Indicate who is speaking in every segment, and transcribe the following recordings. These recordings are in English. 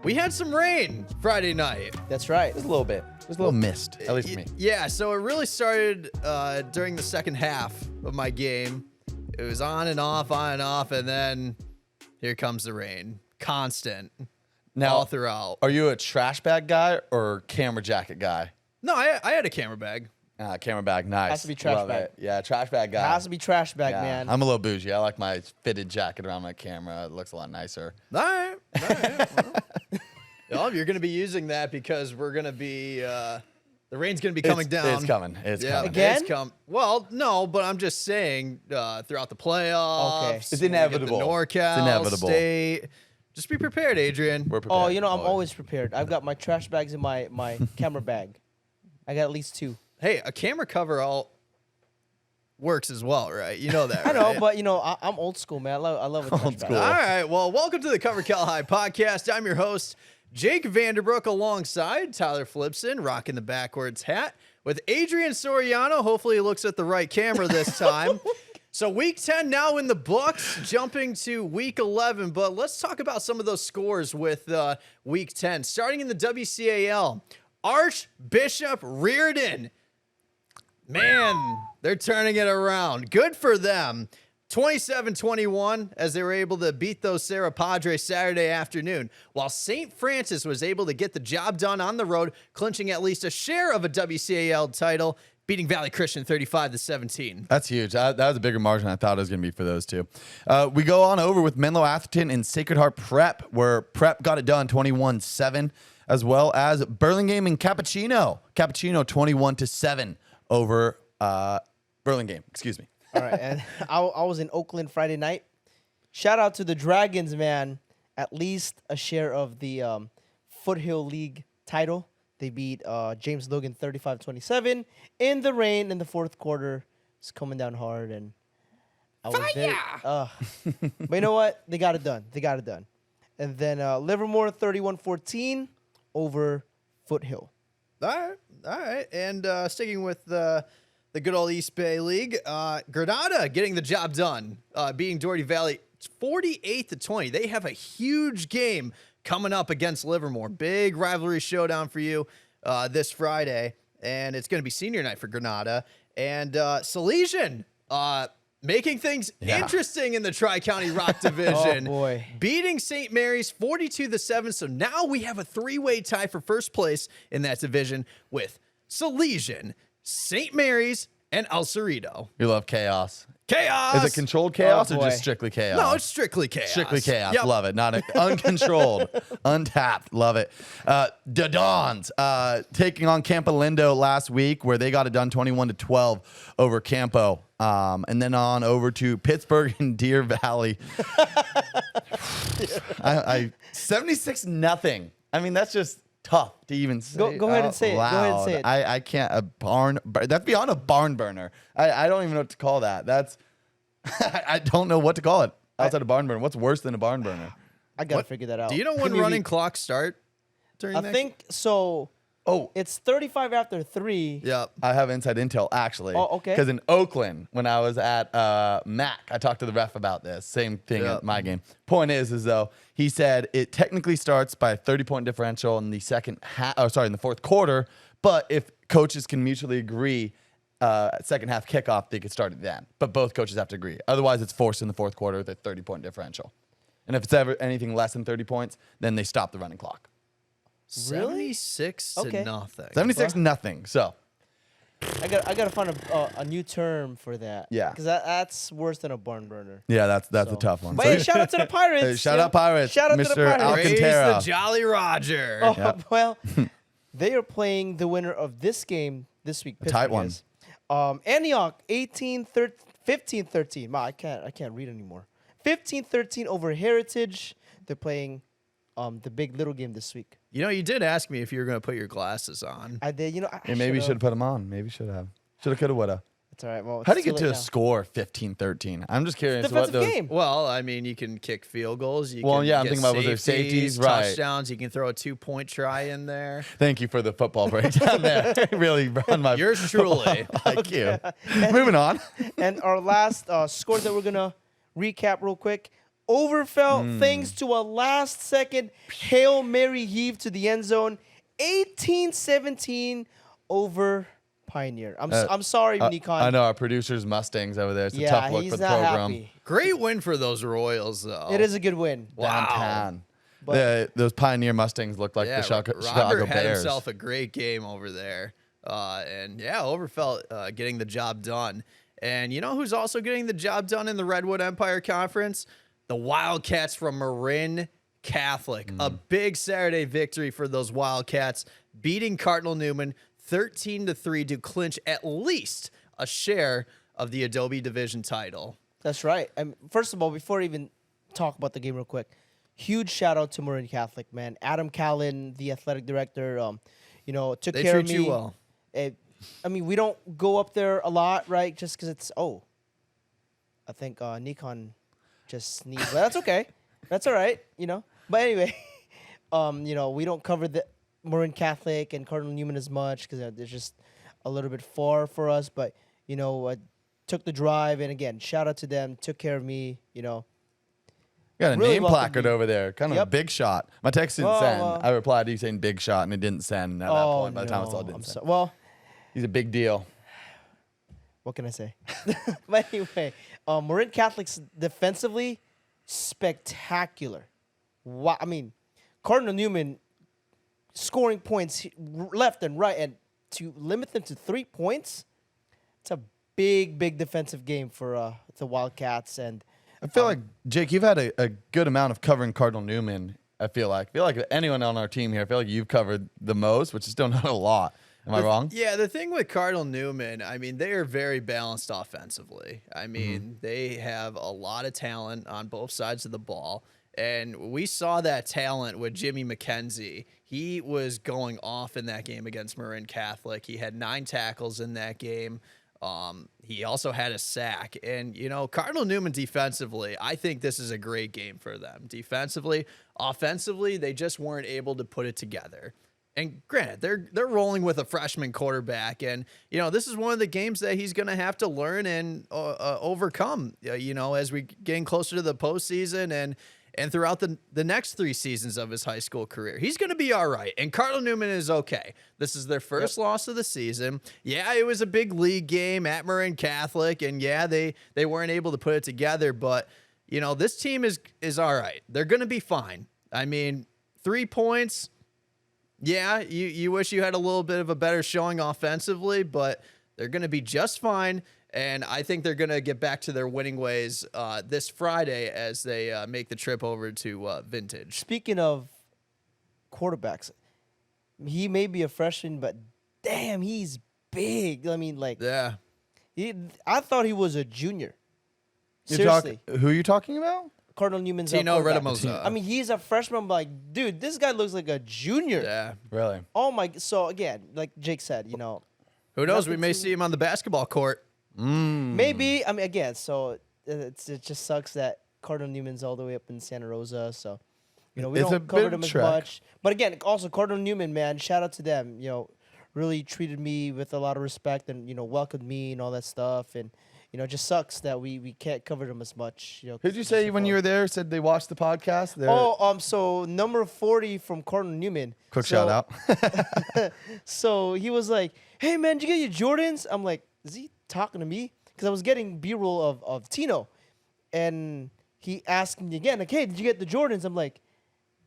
Speaker 1: we had some rain Friday night.
Speaker 2: That's right.
Speaker 3: Just a little bit. Just a little mist, at least for me.
Speaker 1: Yeah, so it really started during the second half of my game. It was on and off, and then here comes the rain. Constant.
Speaker 3: Now,
Speaker 1: all throughout.
Speaker 3: Are you a trash bag guy or camera jacket guy?
Speaker 1: No, I had a camera bag.
Speaker 3: Camera bag, nice.
Speaker 2: Has to be trash
Speaker 3: Love
Speaker 2: bag.
Speaker 3: it. Yeah, trash bag guy.
Speaker 2: Has to be trash bag,
Speaker 3: Yeah.
Speaker 2: man.
Speaker 3: I'm a little bougie. I like my fitted jacket around my camera. It looks a lot nicer.
Speaker 1: All right. Well, you're going to be using that because we're going to be, the rain's going to be coming down.
Speaker 3: It's coming. It's coming.
Speaker 2: Again?
Speaker 1: Well, no, but I'm just saying throughout the playoffs.
Speaker 2: Okay.
Speaker 3: It's
Speaker 1: we get
Speaker 3: inevitable.
Speaker 1: The NorCal
Speaker 3: It's inevitable.
Speaker 1: State. Just be prepared, Adrian.
Speaker 3: We're prepared.
Speaker 2: Oh, you know, I'm
Speaker 3: boys.
Speaker 2: always prepared. I've got my trash bags in my camera bag. I got at least 2.
Speaker 1: Hey, a camera cover all works as well, right? You know that,
Speaker 2: I know,
Speaker 1: right?
Speaker 2: but you know, I'm old school, man. I love a trash
Speaker 3: Old
Speaker 2: bag.
Speaker 3: school.
Speaker 1: All right. Well, welcome to the Cover Cal High podcast. I'm your host, Jake Vanderbrook, alongside Tyler Flipson, rocking the backwards hat, with Adrian Soriano. Hopefully, he looks at the right camera this time. So week 10 now in the books, jumping to week 11. But let's talk about some of those scores with week 10. Starting in the WCAL, Archbishop Reardon. Man, they're turning it around. Good for them. 27-21 as they were able to beat those Serra Padres Saturday afternoon, while St. Francis was able to get the job done on the road, clinching at least a share of a WCAL title, beating Valley Christian 35-17.
Speaker 3: That's huge. That was a bigger margin I thought it was going to be for those two. We go on over with Menlo Atherton and Sacred Heart Prep, where Prep got it done 21-7, as well as Burlingame and Cappuccino. Cappuccino 21-7 over Burlingame. Excuse me.
Speaker 2: All right, and I was in Oakland Friday night. Shout out to the Dragons, man. At least a share of the Foothill League title. They beat James Logan 35-27 in the rain in the fourth quarter. It's coming down hard, and I was very, but you know what? They got it done. And then Livermore 31-14 over Foothill.
Speaker 1: All right. And sticking with the good old East Bay League, Granada getting the job done, beating Doherty Valley 48-20. They have a huge game coming up against Livermore. Big rivalry showdown for you this Friday, and it's going to be senior night for Granada. And Salesian making things interesting in the Tri-County Rock Division.
Speaker 2: Oh, boy.
Speaker 1: Beating St. Mary's 42-7. So now we have a 3-way tie for first place in that division with Salesian, St. Mary's, and El Cerrito.
Speaker 3: You love chaos.
Speaker 1: Chaos!
Speaker 3: Is it controlled chaos
Speaker 2: Oh,
Speaker 3: or
Speaker 2: boy.
Speaker 3: just strictly chaos?
Speaker 1: No, it's strictly chaos.
Speaker 3: Strictly chaos.
Speaker 1: Yep.
Speaker 3: Love it. Not uncontrolled, untapped. Love it. The Dons taking on Campo Lindo last week, where they got it done 21-12 over Campo. And then on over to Pittsburgh and Deer Valley. 76-0. I mean, that's just tough to even say.
Speaker 2: Go ahead and say it. Go ahead and say it.
Speaker 3: I can't. That's beyond a barn burner. I don't even know what to call that. That's I don't know what to call it outside a barn burner. What's worse than a barn burner?
Speaker 2: I got to figure that out.
Speaker 1: Do you know when running clocks start during
Speaker 2: I
Speaker 1: that?
Speaker 2: think so.
Speaker 3: Oh,
Speaker 2: It's 35 after 3.
Speaker 1: Yep.
Speaker 3: I have inside intel, actually.
Speaker 2: Oh, okay.
Speaker 3: Because in Oakland, when I was at MAC, I talked to the ref about this. Same thing
Speaker 1: Yeah.
Speaker 3: at my game. Point is though, he said it technically starts by a 30-point differential in the in the fourth quarter, but if coaches can mutually agree second half kickoff, they could start it then. But both coaches have to agree. Otherwise, it's forced in the fourth quarter with a 30-point differential. And if it's ever anything less than 30 points, then they stop the running clock.
Speaker 2: Really?
Speaker 1: 76
Speaker 2: Okay.
Speaker 1: to nothing.
Speaker 3: 76-0. So
Speaker 2: I got to find a new term for that.
Speaker 3: Yeah.
Speaker 2: Because that's worse than a barn burner.
Speaker 3: yeah, that's a
Speaker 2: So.
Speaker 3: tough one.
Speaker 2: But
Speaker 3: So-
Speaker 2: hey, shout out to the Pirates.
Speaker 3: Shout out Pirates.
Speaker 2: Shout out to the
Speaker 3: Mr.
Speaker 2: Pirates.
Speaker 1: Praise
Speaker 3: Alcantara.
Speaker 1: the Jolly Roger.
Speaker 2: Oh,
Speaker 3: Yep.
Speaker 2: well, they are playing the winner of this game this week.
Speaker 3: A tight
Speaker 2: Pittsburgh
Speaker 3: one.
Speaker 2: is. Antioch 15-13. Wow, I can't read anymore. 15-13 over Heritage. They're playing the big little game this week.
Speaker 1: You know, you did ask me if you were going to put your glasses on.
Speaker 2: I did. You know, I
Speaker 3: Yeah, maybe you should have put them on. Maybe should have. Should have, could have, would have.
Speaker 2: It's all right. Well,
Speaker 3: How do you
Speaker 2: it's
Speaker 3: get
Speaker 2: too
Speaker 3: to
Speaker 2: late
Speaker 3: a
Speaker 2: now.
Speaker 3: score 15-13? I'm just curious.
Speaker 2: Defensive
Speaker 3: what those,
Speaker 2: game.
Speaker 1: Well, I mean, you can kick field goals. You
Speaker 3: Well,
Speaker 1: can
Speaker 3: yeah, I'm
Speaker 1: get
Speaker 3: thinking about was there safeties, right.
Speaker 1: touchdowns. You can throw a 2-point try in there.
Speaker 3: Thank you for the football breakdown there. Really run my
Speaker 1: Yours truly.
Speaker 3: Thank you. Moving on.
Speaker 2: And our last scores that we're gonna recap real quick. Overfell thanks to a last-second Hail Mary heave to the end zone. 18-17 over Pioneer. I'm sorry, Nikon.
Speaker 3: I know our producer's Mustangs over there. It's a
Speaker 2: Yeah,
Speaker 3: tough look
Speaker 2: he's
Speaker 3: for the
Speaker 2: not
Speaker 3: program.
Speaker 2: happy.
Speaker 1: Great win for those Royals, though.
Speaker 2: It is a good win.
Speaker 3: Downtown.
Speaker 2: But-
Speaker 3: Those Pioneer Mustangs look like
Speaker 1: Yeah,
Speaker 3: the Chicago
Speaker 1: Robert had
Speaker 3: Bears.
Speaker 1: himself a great game over there. And yeah, Overfell getting the job done. And you know who's also getting the job done in the Redwood Empire Conference? The Wildcats from Marin Catholic. A big Saturday victory for those Wildcats, beating Cardinal Newman 13-3 to clinch at least a share of the Adobe Division title.
Speaker 2: That's right. First of all, before I even talk about the game real quick, huge shout out to Marin Catholic, man. Adam Callan, the athletic director, took
Speaker 1: They
Speaker 2: care of
Speaker 1: treat
Speaker 2: me.
Speaker 1: you well.
Speaker 2: We don't go up there a lot, right? Just because it's, I think Nikon just sneezed. But that's okay. That's all right, But anyway, we don't cover the Marin Catholic and Cardinal Newman as much because they're just a little bit far for us. But, I took the drive. And again, shout out to them. Took care of me,
Speaker 3: Got a
Speaker 2: Really
Speaker 3: name
Speaker 2: welcome
Speaker 3: placard
Speaker 2: me.
Speaker 3: over there. Kind of a
Speaker 2: Yep.
Speaker 3: big shot. My text didn't
Speaker 2: Oh,
Speaker 3: send.
Speaker 2: well.
Speaker 3: I replied to you saying big shot, and it didn't send at that point. By the time I saw it,
Speaker 2: I'm
Speaker 3: didn't send.
Speaker 2: well,
Speaker 3: He's a big deal.
Speaker 2: what can I say? But anyway, Marin Catholic's defensively spectacular. Wow, Cardinal Newman scoring points left and right, and to limit them to 3 points, it's a big defensive game for the Wildcats. And
Speaker 3: I feel like, Jake, you've had a good amount of covering Cardinal Newman, I feel like. Anyone on our team here, I feel like you've covered the most, which is still not a lot. Am I wrong?
Speaker 1: Yeah, the thing with Cardinal Newman, they are very balanced offensively. They have a lot of talent on both sides of the ball. And we saw that talent with Jimmy McKenzie. He was going off in that game against Marin Catholic. He had 9 tackles in that game. He also had a sack. And, Cardinal Newman defensively, I think this is a great game for them. Defensively, offensively, they just weren't able to put it together. And granted, they're rolling with a freshman quarterback, and this is one of the games that he's going to have to learn and overcome. As we getting closer to the postseason and throughout the next 3 seasons of his high school career, he's going to be all right. And Cardinal Newman is okay. This is their first loss of the season. Yeah, it was a big league game at Marin Catholic, and yeah, they weren't able to put it together. But this team is all right. They're going to be fine. 3 points. Yeah, you wish you had a little bit of a better showing offensively, but they're going to be just fine. And I think they're going to get back to their winning ways this Friday as they make the trip over to Vintage.
Speaker 2: speaking of quarterbacks, he may be a freshman, but damn, he's big.
Speaker 1: Yeah.
Speaker 2: I thought he was a junior.
Speaker 3: Who are you talking about?
Speaker 2: Cardinal Newman's
Speaker 1: Tino
Speaker 2: quarterback.
Speaker 1: Redamosa.
Speaker 2: He's a freshman. I'm like, dude, this guy looks like a junior.
Speaker 1: Yeah.
Speaker 3: Really?
Speaker 2: Oh my! So again, like Jake said,
Speaker 1: Who knows?
Speaker 2: Nothing
Speaker 1: We may
Speaker 2: to-
Speaker 1: see him on the basketball court.
Speaker 2: maybe. Again, so it just sucks that Cardinal Newman's all the way up in Santa Rosa. So, we
Speaker 3: It's a
Speaker 2: don't
Speaker 3: bit
Speaker 2: cover
Speaker 3: of
Speaker 2: them
Speaker 3: a
Speaker 2: as
Speaker 3: trek.
Speaker 2: much. But again, also Cardinal Newman, man, shout out to them. Really treated me with a lot of respect and welcomed me and all that stuff. And it just sucks that we can't cover them as much.
Speaker 3: Who'd you say when you were there said they watched the podcast?
Speaker 2: So number 40 from Cardinal Newman.
Speaker 3: Quick
Speaker 2: So-
Speaker 3: shout out.
Speaker 2: So he was like, "Hey man, did you get your Jordans?" I'm like, "Is he talking to me?" Because I was getting B-roll of Tino, and he asked me again, like, "Hey, did you get the Jordans?" I'm like,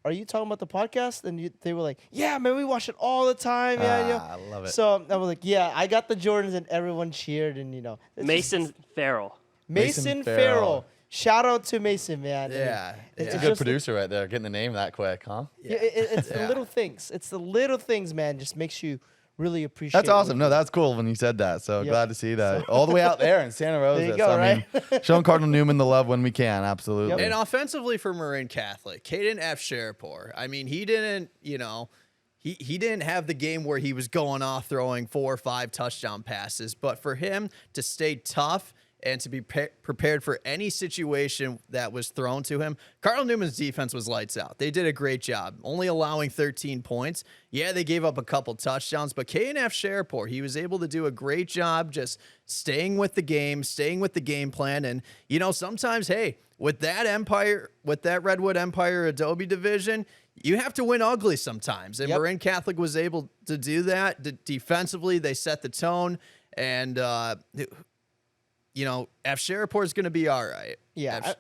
Speaker 2: "Are you talking about the podcast?" And they were like, "Yeah, man, we watch it all the time." Yeah.
Speaker 3: I love it.
Speaker 2: So I was like, "Yeah, I got the Jordans," and everyone cheered, and it's just-
Speaker 4: Mason Farrell.
Speaker 2: Mason Farrell. Shout out to Mason, man.
Speaker 1: Yeah.
Speaker 3: It's a
Speaker 2: it's
Speaker 3: good
Speaker 2: just-
Speaker 3: producer right there, getting the name that quick, huh?
Speaker 2: Yeah, it's the
Speaker 1: Yeah.
Speaker 2: little things. It's the little things, man. Just makes you really appreciate.
Speaker 3: That's awesome. No, that's cool when you said that. So
Speaker 2: Yep.
Speaker 3: glad to see that. All the way out there in Santa Rosa.
Speaker 2: There you
Speaker 3: So,
Speaker 2: go,
Speaker 3: right? Showing Cardinal Newman the love when we can. Absolutely.
Speaker 2: Yep.
Speaker 1: And offensively for Marin Catholic, Caden F. Sherapore. He didn't, he didn't have the game where he was going off throwing 4 or 5 touchdown passes, but for him to stay tough and to be prepared for any situation that was thrown to him, Cardinal Newman's defense was lights out. They did a great job, only allowing 13 points. Yeah, they gave up a couple touchdowns, but K&F Sherapore, he was able to do a great job just staying with the game plan. And, sometimes, hey, with that Redwood Empire Adobe division, you have to win ugly sometimes. And Marin Catholic was able to do that. Defensively, they set the tone. And, you know, F. Sheraport is going to be all right.
Speaker 2: Yeah.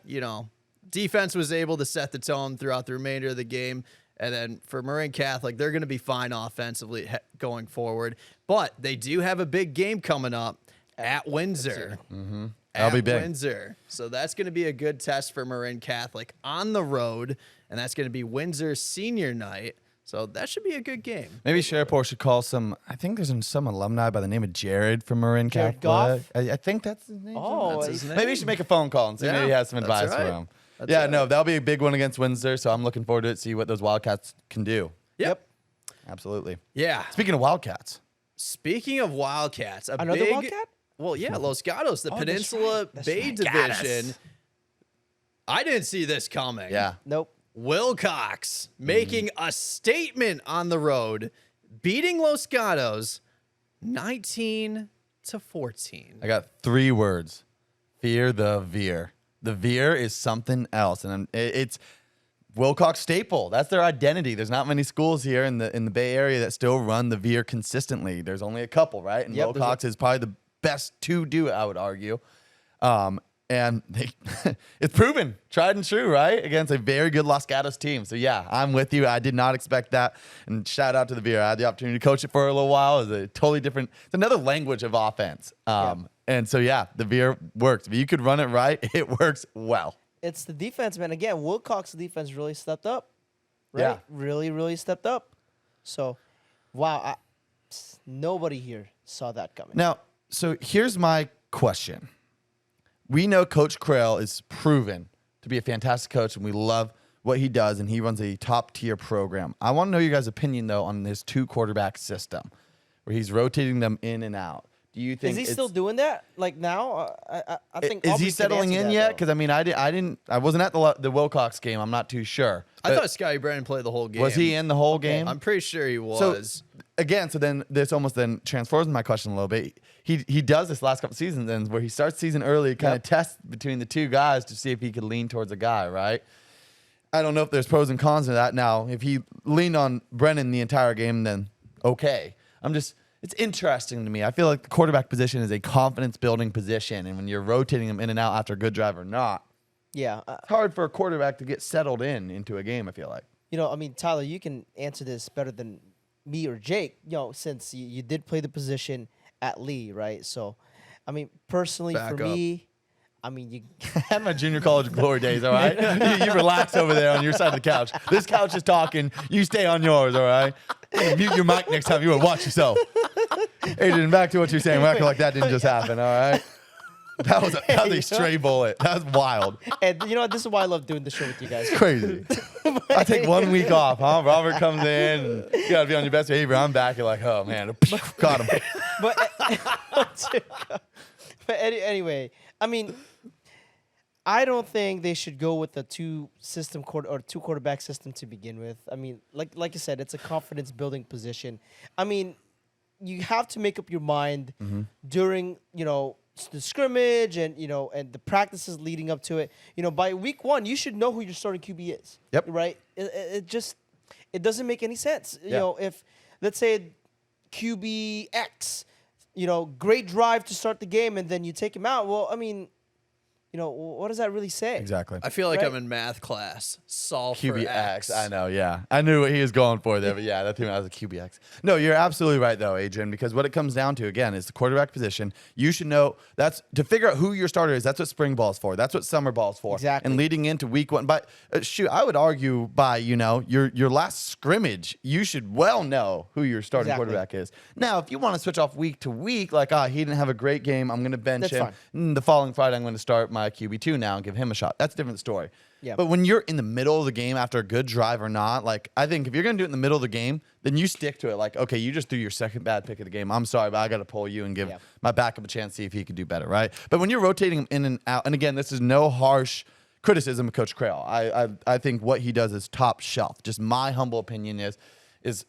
Speaker 1: Defense was able to set the tone throughout the remainder of the game. And then for Marin Catholic, they're going to be fine offensively going forward. But they do have a big game coming up at Windsor.
Speaker 3: Mm-hmm. That'll be big.
Speaker 1: Windsor. So that's going to be a good test for Marin Catholic on the road. And that's going to be Windsor senior night. So that should be a good game.
Speaker 3: Maybe Sheraport should call some. I think there's some alumni by the name of Jared from Marin
Speaker 2: Jared
Speaker 3: Catholic.
Speaker 2: Goff?
Speaker 3: I think that's his name.
Speaker 2: Oh,
Speaker 1: That's his name.
Speaker 3: Maybe you should make a phone call and see maybe he has some
Speaker 1: that's
Speaker 3: advice
Speaker 1: right.
Speaker 3: for him.
Speaker 1: That's
Speaker 3: Yeah,
Speaker 1: right.
Speaker 3: no, that'll be a big one against Windsor. So I'm looking forward to it. See what those Wildcats can do.
Speaker 1: Yep.
Speaker 3: Absolutely.
Speaker 1: Yeah.
Speaker 3: Speaking of Wildcats,
Speaker 1: Speaking of Wildcats,
Speaker 2: Another Wildcat?
Speaker 1: Well, yeah, Los Gatos, the
Speaker 2: Oh, that's
Speaker 1: Peninsula
Speaker 2: right. That's
Speaker 1: Bay
Speaker 2: right.
Speaker 1: Division. I didn't see this coming.
Speaker 3: yeah,
Speaker 2: Nope.
Speaker 1: Wilcox making a statement on the road, beating Los Gatos 19-14.
Speaker 3: I got 3 words: fear the veer. The veer is something else, and it's Wilcox staple. That's their identity. There's not many schools here in the Bay Area that still run the veer consistently. There's only a couple, right? And
Speaker 2: Yep,
Speaker 3: Wilcox is probably the best to do it, I would argue. And it's proven, tried and true, right? Against a very good Los Gatos team. So, yeah, I'm with you. I did not expect that. And shout out to the Veer. I had the opportunity to coach it for a little while. It's a totally different, it's another language of offense. And so, yeah, the Veer works. If you could run it right, it works well.
Speaker 2: It's the defense, man. Again, Wilcox's defense really stepped up. Right?
Speaker 3: Yeah.
Speaker 2: Really, really stepped up. So, wow. Nobody here saw that coming.
Speaker 3: Now, so here's my question. We know Coach Krell is proven to be a fantastic coach, and we love what he does, and he runs a top-tier program. I want to know your guys' opinion, though, on this 2-quarterback system where he's rotating them in and out. Do you think
Speaker 2: Is he still doing that? Like now? I think.
Speaker 3: is
Speaker 2: Aubrey
Speaker 3: he
Speaker 2: could
Speaker 3: settling
Speaker 2: answer
Speaker 3: in
Speaker 2: that,
Speaker 3: yet?
Speaker 2: though.
Speaker 3: Because I wasn't at the Wilcox game. I'm not too sure.
Speaker 1: I
Speaker 3: But
Speaker 1: thought Scotty Brennan played the whole game.
Speaker 3: was he in the whole game?
Speaker 1: I'm pretty sure he was.
Speaker 3: So then this almost then transforms my question a little bit. He does this last couple seasons then where he starts season early, kind of tests between the two guys to see if he could lean towards a guy, right? I don't know if there's pros and cons to that. Now, if he leaned on Brennan the entire game, then okay. It's interesting to me. I feel like the quarterback position is a confidence building position, and when you're rotating them in and out after a good drive or not,
Speaker 2: Yeah.
Speaker 3: it's hard for a quarterback to get settled into a game, I feel like.
Speaker 2: I mean, Tyler, you can answer this better than me or Jake, since you did play the position at Lee, right? So, I mean, personally,
Speaker 1: Back
Speaker 2: for
Speaker 1: up.
Speaker 2: me, I mean, you
Speaker 3: I had my junior college glory days, all right? You relax over there on your side of the couch. This couch is talking. You stay on yours, all right? Mute your mic next time you want. Watch yourself. Adrian, back to what you're saying. We're acting like that didn't just happen, all right? That was a stray bullet. That was wild.
Speaker 2: and you know what? This is why I love doing the show with you guys.
Speaker 3: Crazy. I take 1 week off, huh? Robert comes in, and you got to be on your best behavior. I'm back. You're like, oh, man. Got him.
Speaker 2: But anyway, I mean, I don't think they should go with a two quarterback system to begin with. I mean, like you said, it's a confidence building position. I mean, you have to make up your mind during the scrimmage and and the practices leading up to it. By week 1, you should know who your starting QB is.
Speaker 3: Yep.
Speaker 2: Right. It doesn't make any sense.
Speaker 3: Yeah.
Speaker 2: If let's say QB X, great drive to start the game, and then you take him out. Well, I mean, what does that really say?
Speaker 3: Exactly.
Speaker 1: I feel like
Speaker 2: Right.
Speaker 1: I'm in math class. Solve for
Speaker 3: QBX.
Speaker 1: X.
Speaker 3: I know, yeah. I knew what he was going for there, but yeah, that threw me out as a QBX. No, you're absolutely right, though, Adrian, because what it comes down to, again, is the quarterback position. You should know that's to figure out who your starter is. That's what spring ball's for. That's what summer ball's for.
Speaker 2: Exactly.
Speaker 3: And leading into week 1. But I would argue by, your last scrimmage, you should well know who your starting
Speaker 2: Exactly.
Speaker 3: quarterback is. Now, if you want to switch off week to week, like, he didn't have a great game, I'm going to bench
Speaker 2: That's
Speaker 3: him.
Speaker 2: fine.
Speaker 3: The following Friday, I'm going to start my QB2 now and give him a shot. That's a different story.
Speaker 2: Yeah.
Speaker 3: But when you're in the middle of the game after a good drive or not, like, I think if you're going to do it in the middle of the game, then you stick to it. Like, okay, you just threw your second bad pick of the game. I'm sorry, but I got to pull you and give my backup a chance to see if he could do better, right? But when you're rotating him in and out, and again, this is no harsh criticism of Coach Krell. I think what he does is top shelf. Just my humble opinion is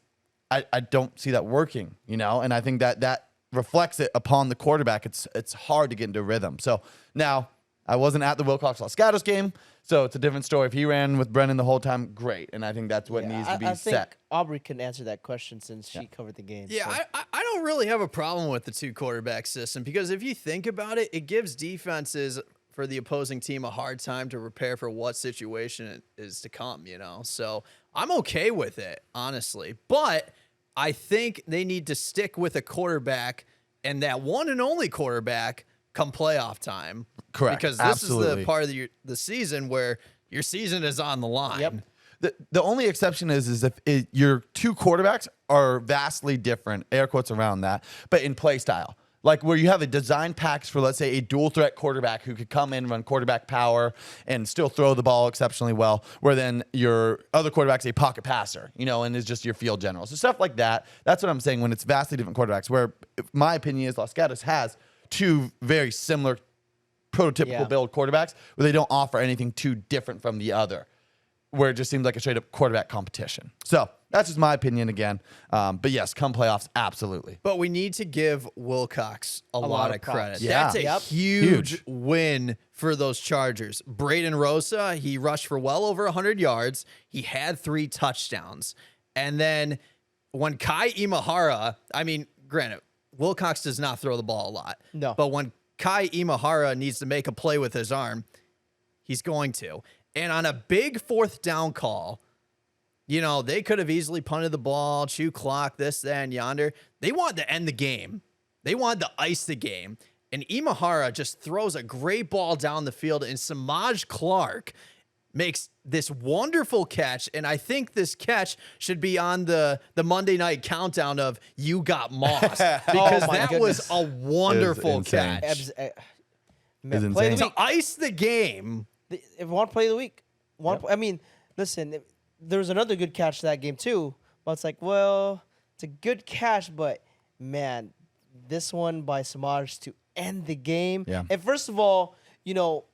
Speaker 3: I don't see that working, and I think that reflects it upon the quarterback. It's hard to get into rhythm. So now I wasn't at the Wilcox-Los Gatos game, so it's a different story. If he ran with Brennan the whole time, great. And I think that's what needs to be
Speaker 2: I think
Speaker 3: set.
Speaker 2: Aubrey can answer that question since she covered the game.
Speaker 1: Yeah,
Speaker 2: so.
Speaker 1: I don't really have a problem with the 2 quarterback system because if you think about it, it gives defenses for the opposing team a hard time to prepare for what situation it is to come, you know? So I'm okay with it, honestly. But I think they need to stick with a quarterback and that one and only quarterback come playoff time.
Speaker 3: Correct.
Speaker 1: Because this
Speaker 3: Absolutely.
Speaker 1: is the part of the season where your season is on the line.
Speaker 2: Yep.
Speaker 3: The only exception is if your 2 quarterbacks are vastly different, air quotes around that, but in play style. Like where you have a design package for, let's say, a dual threat quarterback who could come in, run quarterback power, and still throw the ball exceptionally well, where then your other quarterback's a pocket passer, you know, and is just your field general. So stuff like that. That's what I'm saying when it's vastly different quarterbacks, where my opinion is Los Gatos has 2 very similar prototypical build quarterbacks where they don't offer anything too different from the other, where it just seems like a straight up quarterback competition. So that's just my opinion again. But yes, come playoffs, absolutely.
Speaker 1: But we need to give Wilcox a lot of credit.
Speaker 3: Yeah.
Speaker 1: That's a huge win for those Chargers. Braden Rosa, he rushed for well over 100 yards. He had 3 touchdowns. And then when Kai Imahara, I mean, granted, Wilcox does not throw the ball a lot.
Speaker 2: No.
Speaker 1: But when Kai Imahara needs to make a play with his arm, he's going to. And on a big 4th down call, you know, they could have easily punted the ball, chew clock, this, that, and yonder. They wanted to end the game. They wanted to ice the game. And Imahara just throws a great ball down the field, and Samaj Clark makes this wonderful catch. And I think this catch should be on the Monday night countdown of You Got Moss. Because
Speaker 2: my
Speaker 1: that
Speaker 2: goodness.
Speaker 1: was a wonderful
Speaker 3: insane.
Speaker 1: catch.
Speaker 2: Man, play of the
Speaker 3: insane.
Speaker 2: week.
Speaker 1: To ice the game.
Speaker 2: If you want to play of the week, I mean, listen, there was another good catch that game too. But it's like, well, it's a good catch, but man, this one by Samaj to end the game.
Speaker 3: Yeah.
Speaker 2: And first of all, you know,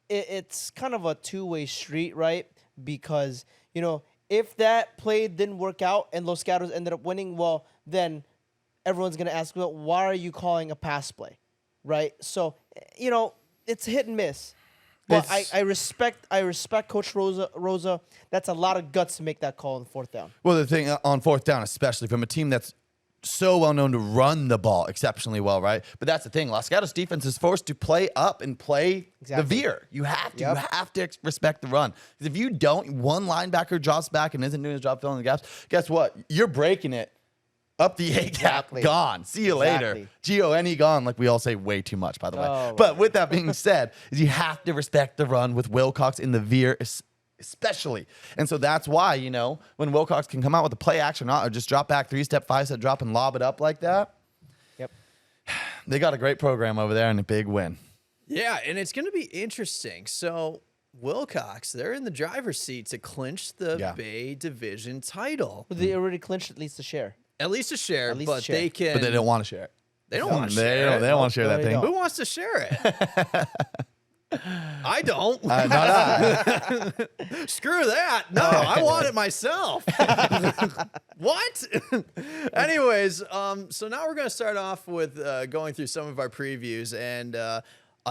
Speaker 2: it's kind of a two-way street, right? Because, you know, if that play didn't work out and Los Gatos ended up winning, well, then everyone's going to ask, well, why are you calling a pass play, right? So, you know, it's hit and miss. But I respect Coach Rosa. That's a lot of guts to make that call on 4th down.
Speaker 3: Well, the thing on 4th down, especially from a team that's so well known to run the ball exceptionally well, right? But that's the thing. Los Gatos defense is forced to play up and play the veer. You have to.
Speaker 2: Yep.
Speaker 3: You have to respect the run. Because if you don't, one linebacker drops back and isn't doing his job filling the gaps, guess what? You're breaking it up the A-gap.
Speaker 2: Exactly.
Speaker 3: Gone. See you later.
Speaker 2: Exactly.
Speaker 3: G-O-N-E gone, like we all say way too much, by the way.
Speaker 2: Oh,
Speaker 3: But with that being said, is you have to respect the run with Wilcox in the veer, especially. And so that's why, you know, when Wilcox can come out with a play action or just drop back 3-step, 5-step drop and lob it up like that.
Speaker 2: Yep.
Speaker 3: They got a great program over there and a big win.
Speaker 1: Yeah, and it's going to be interesting. So Wilcox, they're in the driver's seat to clinch the Bay Division title.
Speaker 2: But they already clinched at least a share.
Speaker 1: At least a share,
Speaker 2: At least
Speaker 1: but
Speaker 2: a share.
Speaker 1: they can.
Speaker 3: But they don't want to share it.
Speaker 1: They don't want to
Speaker 3: They
Speaker 1: share
Speaker 3: don't,
Speaker 1: it.
Speaker 3: they don't want to share
Speaker 2: No,
Speaker 3: that
Speaker 2: they
Speaker 3: thing.
Speaker 2: don't.
Speaker 1: Who wants to share it? I don't.
Speaker 3: Not I.
Speaker 1: Screw that. No, I want it myself. What? Anyways, so now we're going to start off with going through some of our previews and a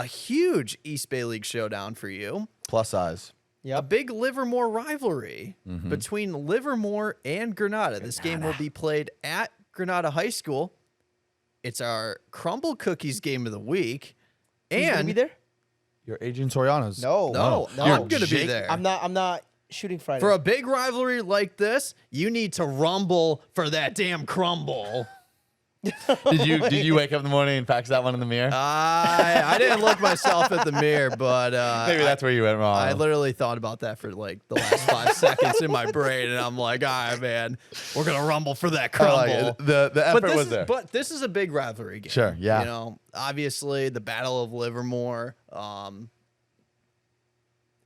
Speaker 1: huge East Bay League showdown for you.
Speaker 3: Plus size.
Speaker 1: A big Livermore rivalry between Livermore and Granada. This game will be played at Granada High School. It's our Crumble Cookies game of the week.
Speaker 2: Who's gonna
Speaker 1: And
Speaker 2: be there?
Speaker 3: You're Adrian Soriano's.
Speaker 1: no,
Speaker 2: No.
Speaker 1: I'm going to be
Speaker 3: Jake-
Speaker 1: there.
Speaker 2: I'm not shooting Friday.
Speaker 1: For a big rivalry like this, you need to rumble for that damn crumble.
Speaker 3: Did you wake up in the morning and fax that one in the mirror?
Speaker 1: I didn't look myself at the mirror, but
Speaker 3: Maybe that's where you went wrong.
Speaker 1: I literally thought about that for like the last 5 seconds in my brain, and I'm like, all right, man, we're gonna rumble for that
Speaker 3: I like
Speaker 1: crumble.
Speaker 3: it. The effort was there.
Speaker 1: But this is a big rivalry game.
Speaker 3: Sure, yeah.
Speaker 1: You know, obviously the Battle of Livermore, and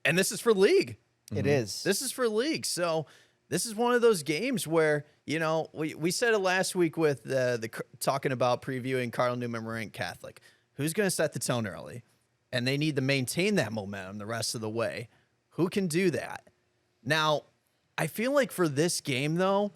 Speaker 1: this is for league.
Speaker 2: It is.
Speaker 1: This is for league. So this is one of those games where, you know, we said it last week with the talking about previewing Cardinal Newman Marine Catholic. Who's going to set the tone early? And they need to maintain that momentum the rest of the way. Who can do that? Now, I feel like for this game, though,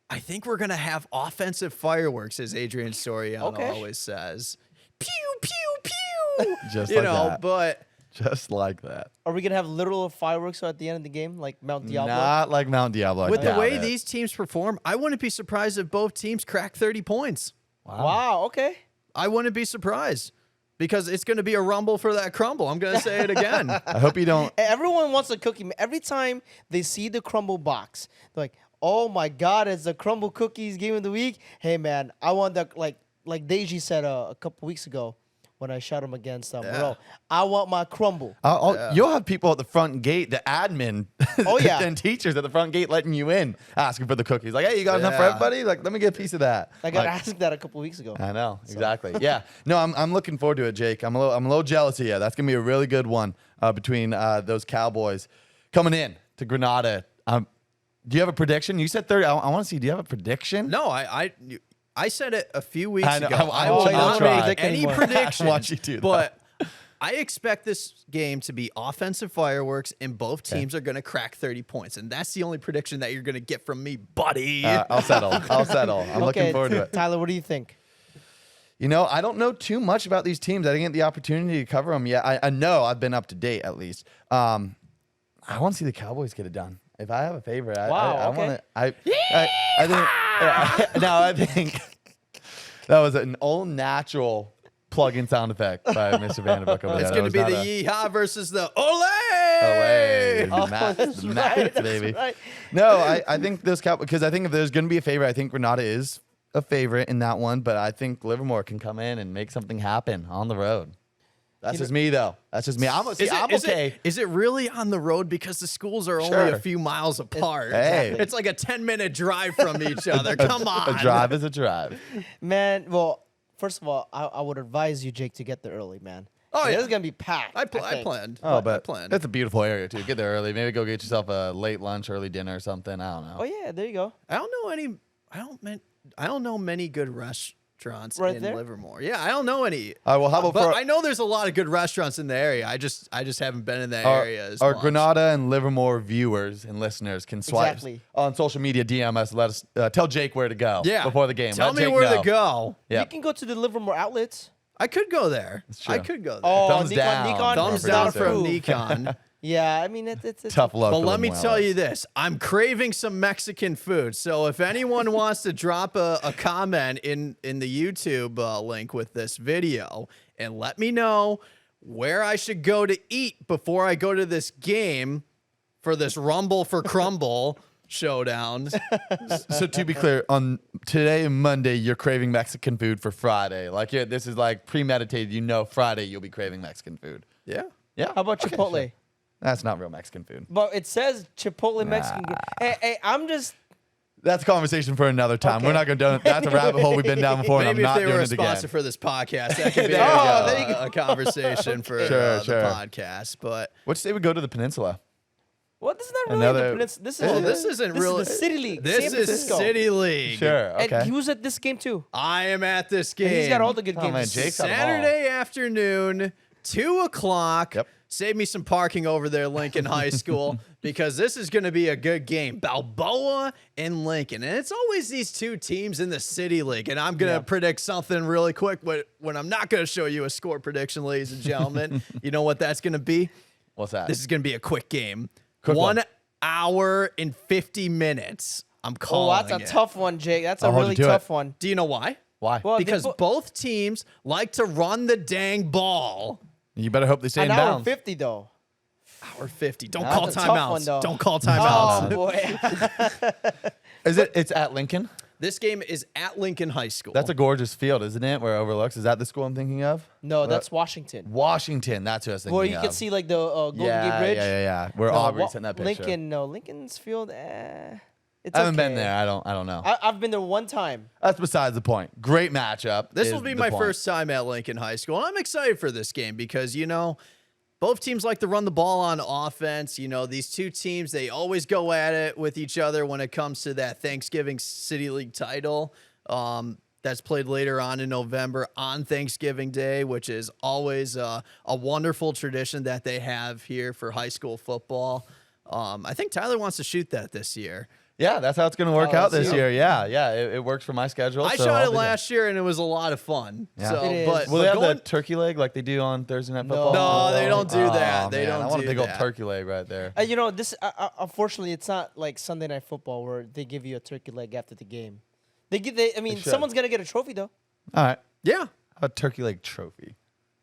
Speaker 1: I think we're going to have offensive fireworks, as Adrian Soriano always says. Pew, pew, pew.
Speaker 3: Just
Speaker 1: you
Speaker 3: like
Speaker 1: know,
Speaker 3: that.
Speaker 1: but
Speaker 3: Just like that.
Speaker 2: Are we gonna have literal fireworks at the end of the game, like Mount Diablo?
Speaker 3: Not like Mount Diablo. I
Speaker 1: With the
Speaker 3: doubt
Speaker 1: way
Speaker 3: it.
Speaker 1: these teams perform, I wouldn't be surprised if both teams crack 30 points.
Speaker 2: Wow. Okay.
Speaker 1: I wouldn't be surprised because it's going to be a rumble for that crumble. I'm going to say it again.
Speaker 3: I hope you don't.
Speaker 2: Everyone wants a cookie. Every time they see the crumble box, they're like, "Oh my God, it's the crumble cookies game of the week." Hey man, I want that. Like Deji said a couple weeks ago when I shot him against Monroe. I want my crumble.
Speaker 3: You'll have people at the front gate, the admin,
Speaker 2: Oh, yeah.
Speaker 3: and teachers at the front gate letting you in, asking for the cookies. Like, hey, you got enough for
Speaker 1: Yeah.
Speaker 3: everybody? Like, let me get a piece of that.
Speaker 2: I got
Speaker 3: Like,
Speaker 2: asked that a couple weeks ago.
Speaker 3: I know, exactly. Yeah. No, I'm looking forward to it, Jake. I'm a little jealous of you. That's gonna be a really good one between those Cowboys coming in to Granada. Do you have a prediction? You said 30. I want to see. Do you have a prediction?
Speaker 1: No, I said it a few weeks
Speaker 3: I know.
Speaker 1: ago.
Speaker 3: I
Speaker 1: will
Speaker 3: want you to
Speaker 1: not
Speaker 3: try.
Speaker 1: make any
Speaker 2: anymore.
Speaker 1: predictions.
Speaker 3: I want you to, though.
Speaker 1: But I expect this game to be offensive fireworks, and both teams are going to crack 30 points. And that's the only prediction that you're going to get from me, buddy.
Speaker 3: I'll settle. I'm looking forward to it.
Speaker 2: Tyler, what do you think?
Speaker 3: You know, I don't know too much about these teams. I didn't get the opportunity to cover them yet. I know I've been up to date at least. I want to see the Cowboys get it done. If I have a favorite, I
Speaker 2: okay.
Speaker 3: want to. I think that was an all natural plug-in sound effect by Mr. Vanderbrook over there.
Speaker 1: It's
Speaker 3: That
Speaker 1: going to
Speaker 3: was
Speaker 1: be
Speaker 3: not
Speaker 1: the
Speaker 3: a-
Speaker 1: yeehaw versus the ole.
Speaker 3: Away.
Speaker 2: Oh,
Speaker 3: Matt,
Speaker 2: that's
Speaker 3: Matt,
Speaker 2: right, that's
Speaker 3: baby.
Speaker 2: right.
Speaker 3: No, I think those Cowboys, because I think if there's going to be a favorite, I think Granada is a favorite in that one, but I think Livermore can come in and make something happen on the road. That's just me, though. That's just me. I'm okay.
Speaker 1: Is it really on the road because the schools are only
Speaker 3: Sure.
Speaker 1: a few miles apart?
Speaker 3: Hey.
Speaker 1: It's like a 10-minute drive from each other. Come on.
Speaker 3: A drive is a drive.
Speaker 2: Man, well, first of all, I would advise you, Jake, to get there early, man.
Speaker 1: Oh, yeah.
Speaker 2: This is gonna be packed.
Speaker 1: I
Speaker 2: think.
Speaker 1: planned.
Speaker 3: Oh,
Speaker 1: I
Speaker 3: but
Speaker 1: planned.
Speaker 3: it's a beautiful area, too. Get there early. Maybe go get yourself a late lunch, early dinner or something. I don't know.
Speaker 2: Oh yeah, there you go.
Speaker 1: I don't know many good restaurants
Speaker 2: Right
Speaker 1: in
Speaker 2: there?
Speaker 1: Livermore. Yeah, I don't know any.
Speaker 3: All right, well, how about
Speaker 1: But
Speaker 3: for
Speaker 1: I know there's a lot of good restaurants in the area. I just haven't been in that
Speaker 3: our,
Speaker 1: area as
Speaker 3: our
Speaker 1: much.
Speaker 3: Granada and Livermore viewers and listeners can swipe
Speaker 2: Exactly.
Speaker 3: on social media, DM us, let us tell Jake where to go
Speaker 1: Yeah.
Speaker 3: before the game.
Speaker 1: Tell
Speaker 3: Let
Speaker 1: me
Speaker 3: Jake
Speaker 1: where
Speaker 3: know.
Speaker 1: to go.
Speaker 3: Yeah.
Speaker 2: You can go to the Livermore outlets.
Speaker 1: I could go there.
Speaker 3: true.
Speaker 1: I could go there.
Speaker 2: Oh,
Speaker 3: Thumbs
Speaker 2: Nikon,
Speaker 3: down.
Speaker 2: Nikon,
Speaker 1: Thumbs
Speaker 3: for
Speaker 1: down
Speaker 3: producer.
Speaker 1: from
Speaker 2: Ooh.
Speaker 1: Nikon.
Speaker 2: Yeah, I mean it's
Speaker 3: Tough luck.
Speaker 1: But
Speaker 3: for
Speaker 1: let me
Speaker 3: Livermore
Speaker 1: tell
Speaker 3: outlets.
Speaker 1: you this. I'm craving some Mexican food. So if anyone wants to drop a comment in the YouTube link with this video and let me know where I should go to eat before I go to this game for this Rumble for Crumble showdown.
Speaker 3: So to be clear, on today and Monday, you're craving Mexican food for Friday. Like this is like premeditated. You know, Friday you'll be craving Mexican food.
Speaker 1: Yeah.
Speaker 3: Yeah.
Speaker 2: How about
Speaker 3: Okay,
Speaker 2: Chipotle?
Speaker 3: sure. That's not real Mexican food.
Speaker 2: But it says Chipotle Mexican. Hey, I'm just.
Speaker 3: That's a conversation for another time.
Speaker 2: Okay.
Speaker 3: We're not going to do That's a rabbit hole we've been down before, and
Speaker 1: Maybe
Speaker 3: I'm
Speaker 1: if
Speaker 3: not
Speaker 1: they were
Speaker 3: doing
Speaker 1: a
Speaker 3: it again.
Speaker 1: sponsor for this podcast, that could be
Speaker 3: There you go.
Speaker 2: There you go.
Speaker 1: a conversation for
Speaker 3: Sure.
Speaker 1: the podcast. But
Speaker 3: Which state would go to the peninsula?
Speaker 2: What? This is not really
Speaker 3: Another-
Speaker 2: the peninsula. This is
Speaker 1: well,
Speaker 2: the-
Speaker 1: this isn't
Speaker 2: this
Speaker 1: really
Speaker 2: is the City League.
Speaker 1: This
Speaker 2: San
Speaker 1: is
Speaker 2: Francisco.
Speaker 1: City League.
Speaker 3: Sure. Okay.
Speaker 2: And he was at this game too.
Speaker 1: I am at this game.
Speaker 2: And he's got all the good
Speaker 3: Oh,
Speaker 2: games.
Speaker 3: man, Jake's got 'em all.
Speaker 1: Saturday afternoon, 2:00.
Speaker 3: Yep.
Speaker 1: Save me some parking over there, Lincoln High School, because this is going to be a good game. Balboa and Lincoln. And it's always these two teams in the City League. And I'm going to predict something really quick, but when I'm not going to show you a score prediction, ladies and gentlemen, you know what that's going to be?
Speaker 3: What's that?
Speaker 1: This is going to be a quick game.
Speaker 3: Quick
Speaker 1: 1
Speaker 3: one.
Speaker 1: hour and 50 minutes. I'm
Speaker 2: Oh,
Speaker 1: calling
Speaker 2: that's a
Speaker 1: it.
Speaker 2: tough one, Jake. That's a
Speaker 3: I'll hold
Speaker 2: really
Speaker 3: you to
Speaker 2: tough
Speaker 3: it.
Speaker 2: one.
Speaker 1: Do you know why?
Speaker 3: Why?
Speaker 2: Well, they
Speaker 1: Because
Speaker 2: bo-
Speaker 1: both teams like to run the dang ball.
Speaker 3: You better hope they stay
Speaker 2: An
Speaker 3: in
Speaker 2: hour
Speaker 3: bounds.
Speaker 2: 50 though.
Speaker 1: Hour 50. Don't
Speaker 2: That's
Speaker 1: call
Speaker 2: a tough one,
Speaker 1: timeouts.
Speaker 2: though.
Speaker 1: Don't call
Speaker 2: Oh
Speaker 1: timeouts.
Speaker 2: boy.
Speaker 3: Is it? It's at Lincoln.
Speaker 1: This game is at Lincoln High School.
Speaker 3: That's a gorgeous field, isn't it? Where it overlooks. Is that the school I'm thinking of?
Speaker 2: No, that's Washington.
Speaker 3: Washington. That's who I was thinking
Speaker 2: Where you
Speaker 3: of.
Speaker 2: can see like the Golden
Speaker 3: yeah,
Speaker 2: Gate Bridge.
Speaker 3: Yeah. Where
Speaker 2: No,
Speaker 3: Aubrey's in that picture.
Speaker 2: Lincoln, no, Lincoln's Field. It's
Speaker 3: I haven't been
Speaker 2: okay.
Speaker 3: there. I don't know.
Speaker 2: I've been there one time.
Speaker 3: That's besides the point. Great matchup.
Speaker 1: This
Speaker 3: is
Speaker 1: will be
Speaker 3: the
Speaker 1: my
Speaker 3: point.
Speaker 1: first time at Lincoln High School. And I'm excited for this game because, both teams like to run the ball on offense. These two teams, they always go at it with each other when it comes to that Thanksgiving City League title. That's played later on in November on Thanksgiving Day, which is always a wonderful tradition that they have here for high school football. I think Tyler wants to shoot that this year.
Speaker 3: Yeah, that's how it's going to work out this
Speaker 2: so-
Speaker 3: year. Yeah, it works for my schedule.
Speaker 1: I
Speaker 3: so
Speaker 1: shot
Speaker 3: I'll
Speaker 1: it
Speaker 3: be there.
Speaker 1: last year and it was a lot of fun.
Speaker 3: Yeah.
Speaker 1: So,
Speaker 2: It is.
Speaker 1: but
Speaker 3: Will they have
Speaker 1: going,
Speaker 3: the turkey leg like they do on Thursday Night
Speaker 2: No.
Speaker 3: Football?
Speaker 1: No, they don't do that.
Speaker 3: Oh,
Speaker 1: They
Speaker 3: man,
Speaker 1: don't
Speaker 3: I want
Speaker 1: do
Speaker 3: a big old
Speaker 1: that.
Speaker 3: turkey leg right there.
Speaker 2: You know, this unfortunately, it's not like Sunday Night Football where they give you a turkey leg after the game. I mean,
Speaker 3: should.
Speaker 2: someone's gonna get a trophy though.
Speaker 3: All right,
Speaker 1: yeah.
Speaker 3: a turkey leg trophy.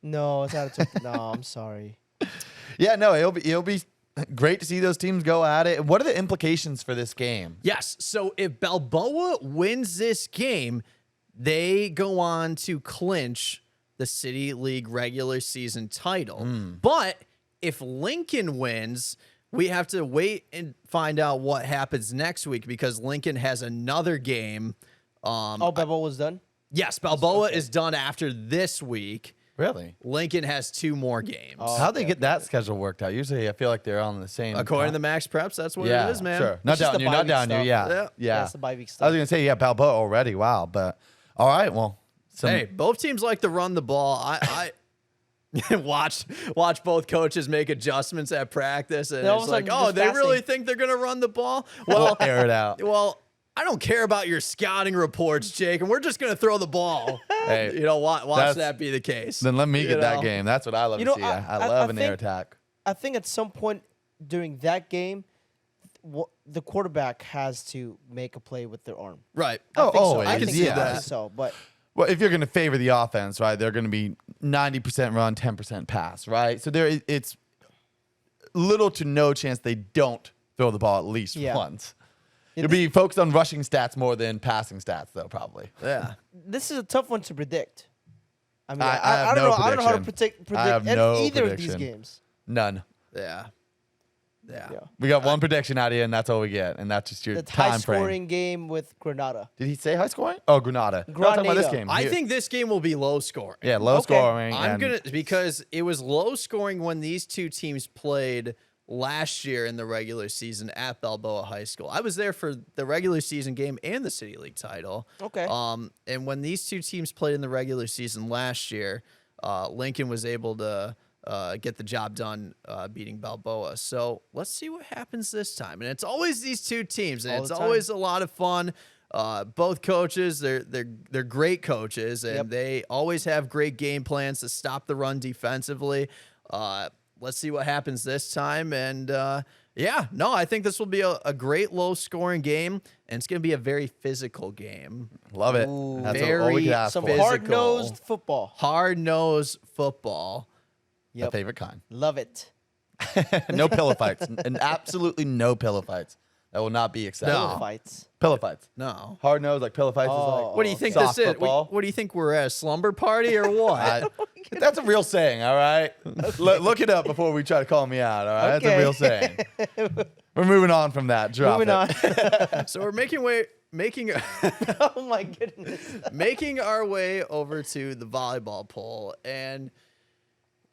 Speaker 2: No, it's not a turkey. No, I'm sorry.
Speaker 3: Yeah, no, it'll be great to see those teams go at it. What are the implications for this game?
Speaker 1: Yes. So if Balboa wins this game, they go on to clinch the City League regular season title. But if Lincoln wins, we have to wait and find out what happens next week because Lincoln has another game.
Speaker 2: Oh, Bebo was done.
Speaker 1: Yes, Balboa is done after this week.
Speaker 3: Really?
Speaker 1: Lincoln has 2 more games.
Speaker 3: How'd they get that schedule worked out? Usually, I feel like they're on the same.
Speaker 1: According to Max Preps, that's what
Speaker 3: yeah,
Speaker 1: it is, man.
Speaker 3: Sure. Not
Speaker 2: It's just
Speaker 3: down
Speaker 2: the
Speaker 3: you.
Speaker 2: bye
Speaker 3: Not
Speaker 2: week
Speaker 3: down you.
Speaker 2: stuff.
Speaker 3: Yeah.
Speaker 1: Yeah.
Speaker 3: Yeah.
Speaker 2: That's the bye week
Speaker 3: I was
Speaker 2: stuff.
Speaker 3: gonna say Balboa already. Wow, but all right. Well,
Speaker 1: Hey, both teams like to run the ball. I watch both coaches make adjustments at practice, and
Speaker 2: All of
Speaker 1: it's
Speaker 2: a
Speaker 1: like,
Speaker 2: sudden,
Speaker 1: oh,
Speaker 2: just
Speaker 1: they really
Speaker 2: fasting.
Speaker 1: think they're gonna run the ball.
Speaker 3: we'll
Speaker 1: Well,
Speaker 3: air it out.
Speaker 1: well, I don't care about your scouting reports, Jake, and we're just gonna throw the ball.
Speaker 3: Hey,
Speaker 1: You know, watch
Speaker 3: that's-
Speaker 1: that be the case.
Speaker 3: Then let me
Speaker 1: You
Speaker 3: get that
Speaker 1: know?
Speaker 3: game. That's what I love
Speaker 2: You
Speaker 3: to
Speaker 2: know,
Speaker 3: see.
Speaker 2: I-
Speaker 3: I
Speaker 2: I
Speaker 3: love an air
Speaker 2: think-
Speaker 3: attack.
Speaker 2: I think at some point during that game, the quarterback has to make a play with their arm.
Speaker 1: Right.
Speaker 2: I think so.
Speaker 3: always,
Speaker 2: I think so.
Speaker 3: yeah.
Speaker 2: I think so. But
Speaker 3: Well, if you're going to favor the offense, right, they're going to be 90% run, 10% pass, right? So it's little to no chance they don't throw the ball at least
Speaker 2: Yeah.
Speaker 3: once. You'll be focused on rushing stats more than passing stats, though, probably.
Speaker 1: Yeah.
Speaker 2: this is a tough one to predict. I mean,
Speaker 3: I
Speaker 2: I
Speaker 3: have
Speaker 2: don't
Speaker 3: no
Speaker 2: know. I don't know how to
Speaker 3: prediction.
Speaker 2: predict
Speaker 3: I have no
Speaker 2: either of these
Speaker 3: prediction.
Speaker 2: games.
Speaker 3: None.
Speaker 1: Yeah. Yeah.
Speaker 2: Yeah.
Speaker 3: We got one prediction out of you, and that's all we get, and that's just your
Speaker 2: The
Speaker 3: time
Speaker 2: high
Speaker 3: frame.
Speaker 2: scoring game with Granada.
Speaker 3: Did he say high scoring? Oh, Granada. No, I'm talking about this
Speaker 2: Granada.
Speaker 3: game.
Speaker 1: I
Speaker 3: He-
Speaker 1: think this game will be low scoring.
Speaker 3: yeah, low
Speaker 2: Okay.
Speaker 3: scoring.
Speaker 1: I'm
Speaker 3: and-
Speaker 1: gonna because it was low scoring when these two teams played last year in the regular season at Balboa High School. I was there for the regular season game and the City League title.
Speaker 2: Okay.
Speaker 1: And when these two teams played in the regular season last year, Lincoln was able to get the job done beating Balboa. So let's see what happens this time. And it's always these two teams, and
Speaker 2: All
Speaker 1: it's
Speaker 2: the time.
Speaker 1: always a lot of fun. Both coaches, they're great coaches, and
Speaker 2: Yep.
Speaker 1: they always have great game plans to stop the run defensively. Let's see what happens this time. And I think this will be a great low scoring game, and it's going to be a very physical game.
Speaker 3: Love it.
Speaker 2: Ooh.
Speaker 3: That's all we could ask
Speaker 2: Some
Speaker 3: for.
Speaker 1: physical.
Speaker 2: hard-nosed football.
Speaker 1: Hard nosed football.
Speaker 3: My
Speaker 2: Yep.
Speaker 3: favorite kind.
Speaker 2: Love it.
Speaker 3: No pillow fights. And absolutely no pillow fights. That will not be accepted.
Speaker 1: No.
Speaker 2: Fights.
Speaker 3: Pillow fights.
Speaker 1: No.
Speaker 3: Hard nose, like pillow fights is
Speaker 2: Oh.
Speaker 3: like.
Speaker 1: What do you think
Speaker 3: soft
Speaker 1: this is?
Speaker 3: football.
Speaker 1: What do you think we're at? A slumber party or what?
Speaker 3: That's a real saying, all right? Look it up before we try to call me out, all right? That's a
Speaker 2: Okay.
Speaker 3: real saying. We're moving on from that. Drop
Speaker 2: Moving
Speaker 3: it.
Speaker 2: on.
Speaker 1: So we're making
Speaker 2: Oh my goodness.
Speaker 1: making our way over to the volleyball poll, and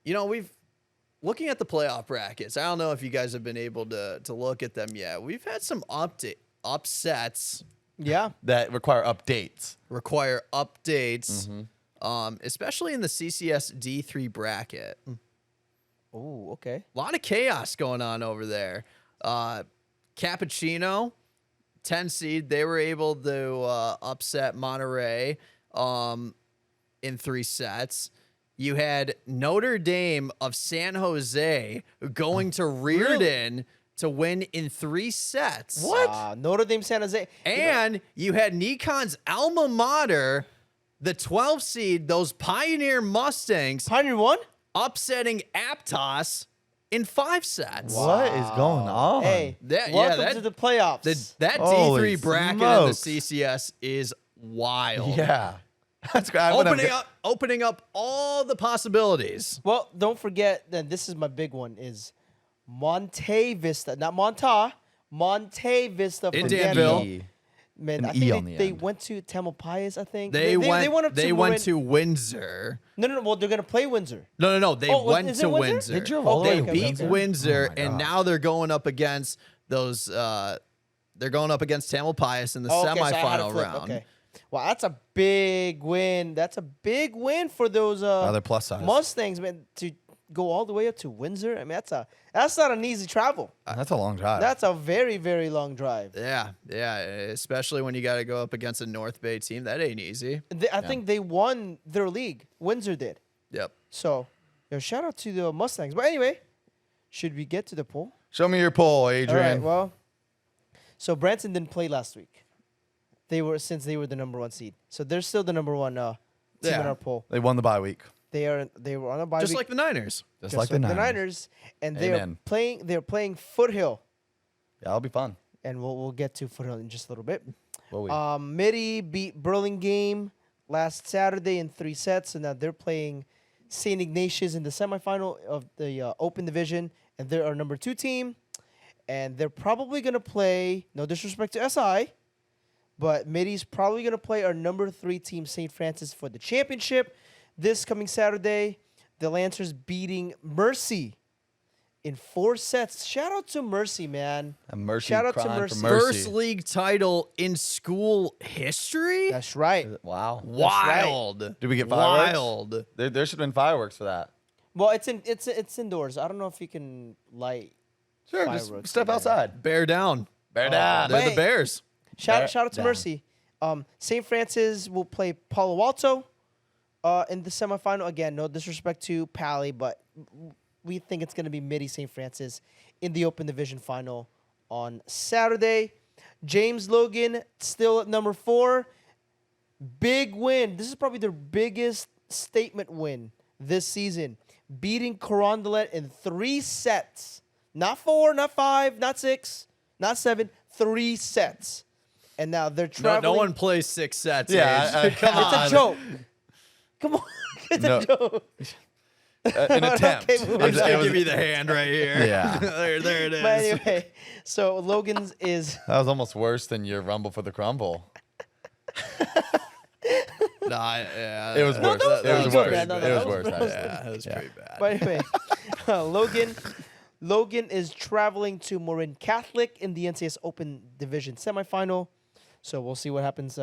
Speaker 1: we've looking at the playoff brackets. I don't know if you guys have been able to look at them yet. We've had some upsets
Speaker 2: Yeah.
Speaker 3: That require updates.
Speaker 1: require updates,
Speaker 3: Mm-hmm.
Speaker 1: especially in the CCS D3 bracket.
Speaker 2: Oh, okay.
Speaker 1: A lot of chaos going on over there. Cappuccino, 10 seed, they were able to upset Monterey in 3 sets. You had Notre Dame of San Jose going to Reardon to win in 3 sets.
Speaker 3: What?
Speaker 2: Notre Dame, San Jose.
Speaker 1: And you had Nikon's alma mater, the 12 seed, those Pioneer Mustangs,
Speaker 2: Pioneer won?
Speaker 1: upsetting Aptos in 5 sets.
Speaker 3: What is going on?
Speaker 2: Hey,
Speaker 1: That-
Speaker 2: welcome
Speaker 1: that-
Speaker 2: to the playoffs.
Speaker 1: That
Speaker 3: Holy
Speaker 1: D3 bracket
Speaker 3: smokes.
Speaker 1: in the CCS is wild.
Speaker 3: Yeah. That's great. I'm gonna-
Speaker 1: Opening up all the possibilities.
Speaker 2: Well, don't forget that this is my big one is Monte Vista, not Monta, Monte Vista from
Speaker 1: In
Speaker 2: Danville.
Speaker 1: Danville.
Speaker 2: Man,
Speaker 3: An
Speaker 2: I
Speaker 3: E
Speaker 2: think
Speaker 3: on the
Speaker 2: they
Speaker 3: end.
Speaker 2: went to Tamalpais, I think.
Speaker 1: They went
Speaker 2: up to
Speaker 1: went
Speaker 2: Marin-
Speaker 1: to Windsor.
Speaker 2: No. Well, they're gonna play Windsor.
Speaker 1: No. They
Speaker 2: Oh,
Speaker 1: went
Speaker 2: is it
Speaker 1: to
Speaker 2: Windsor?
Speaker 1: Windsor.
Speaker 3: They drove all the
Speaker 1: They
Speaker 3: way to
Speaker 1: beat
Speaker 3: Windsor?
Speaker 1: Windsor,
Speaker 3: Oh my
Speaker 1: and
Speaker 3: gosh.
Speaker 1: now they're going up against those. They're going up against Tamalpais in the
Speaker 2: Oh, okay, so I had
Speaker 1: semifinal
Speaker 2: it flipped.
Speaker 1: round.
Speaker 2: Okay. Well, that's a big win. That's a big win for those
Speaker 3: Another plus size.
Speaker 2: Mustangs, man. To go all the way up to Windsor. I mean, that's not an easy travel.
Speaker 3: That's a long drive.
Speaker 2: That's a very, very long drive.
Speaker 1: Yeah, especially when you got to go up against a North Bay team. That ain't easy.
Speaker 2: I think they won their league. Windsor did.
Speaker 1: Yep.
Speaker 2: So, shout out to the Mustangs. But anyway, should we get to the poll?
Speaker 3: Show me your poll, Adrian.
Speaker 2: All right, well, so Branson didn't play last week. Since they were the number 1 seed. So they're still the number 1 team in our poll.
Speaker 3: They won the bye week.
Speaker 2: They were on a bye
Speaker 1: Just
Speaker 2: week.
Speaker 1: like the Niners.
Speaker 3: Just like the Niners.
Speaker 2: And
Speaker 3: Amen.
Speaker 2: they're playing Foothill.
Speaker 3: Yeah, that'll be fun.
Speaker 2: And we'll get to Foothill in just a little bit.
Speaker 3: Will we?
Speaker 2: Midi beat Burlingame last Saturday in 3 sets, and now they're playing St. Ignatius in the semifinal of the Open Division, and they're our number 2 team. And they're probably going to play, no disrespect to SI, but Midi's probably going to play our number 3 team, St. Francis, for the championship this coming Saturday. The Lancers beating Mercy in 4 sets. Shout out to Mercy, man.
Speaker 3: A Mercy
Speaker 2: Shout out to
Speaker 3: crying
Speaker 2: Mercy.
Speaker 3: for mercy.
Speaker 1: First league title in school history?
Speaker 2: That's right.
Speaker 3: Wow.
Speaker 1: Wild.
Speaker 3: Did we get fireworks?
Speaker 1: Wild.
Speaker 3: There should have been fireworks for that.
Speaker 2: Well, it's indoors. I don't know if you can light
Speaker 3: Sure,
Speaker 2: fireworks.
Speaker 3: just step outside.
Speaker 1: Bear down.
Speaker 3: Bear down.
Speaker 1: They're the
Speaker 2: Wait.
Speaker 1: Bears.
Speaker 2: Shout out to
Speaker 3: down.
Speaker 2: Mercy. St. Francis will play Palo Alto in the semifinal. Again, no disrespect to Pally, but we think it's going to be Midi St. Francis in the Open Division final on Saturday. James Logan still at number 4. Big win. This is probably their biggest statement win this season. Beating Carondelet in 3 sets. Not 4, not 5, not 6, not 7. 3 sets. And now they're traveling.
Speaker 1: No one plays 6 sets.
Speaker 3: Yeah,
Speaker 1: Age. Come on.
Speaker 2: It's a joke. Come on. It's
Speaker 3: No.
Speaker 2: a joke.
Speaker 3: An attempt.
Speaker 2: Okay, moving
Speaker 1: I'm just
Speaker 2: on.
Speaker 1: going to give you the hand right here.
Speaker 3: Yeah.
Speaker 1: there it is.
Speaker 2: But anyway, so Logan's is
Speaker 3: That was almost worse than your Rumble for the Crumble.
Speaker 1: Yeah,
Speaker 3: It was
Speaker 1: that-
Speaker 3: worse.
Speaker 1: that-
Speaker 3: It
Speaker 1: that
Speaker 3: was
Speaker 2: good,
Speaker 3: worse.
Speaker 2: man. No,
Speaker 3: It
Speaker 2: that
Speaker 3: was
Speaker 2: was
Speaker 3: worse.
Speaker 2: gross.
Speaker 3: actually.
Speaker 1: Yeah, it was pretty bad.
Speaker 2: But anyway, Logan is traveling to Marin Catholic in the NCS Open Division semifinal. So we'll see what happens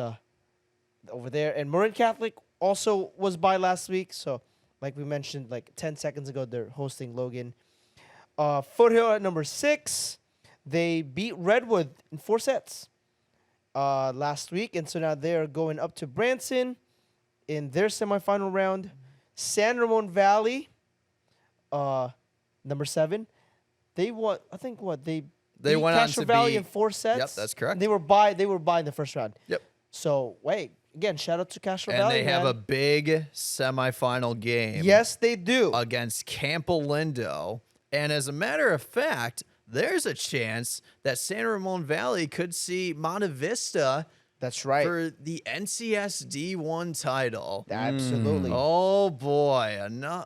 Speaker 2: over there. And Marin Catholic also was by last week. So like we mentioned like 10 seconds ago, they're hosting Logan. Foothill at number 6. They beat Redwood in 4 sets last week. And so now they're going up to Branson in their semifinal round. San Ramon Valley, number 7. They won. I think they beat
Speaker 1: went on
Speaker 2: Castro
Speaker 1: to
Speaker 2: Valley
Speaker 1: beat-
Speaker 2: in 4 sets.
Speaker 1: Yep, that's correct.
Speaker 2: They were by in the first round.
Speaker 1: Yep.
Speaker 2: So wait, again, shout out to Castro
Speaker 1: And
Speaker 2: Valley.
Speaker 1: they have
Speaker 2: man.
Speaker 1: a big semifinal game.
Speaker 2: Yes, they do.
Speaker 1: Against Campo Lindo. And as a matter of fact, there's a chance that San Ramon Valley could see Monte Vista
Speaker 2: That's right.
Speaker 1: for the NCS D1 title.
Speaker 2: Absolutely.
Speaker 1: Oh boy,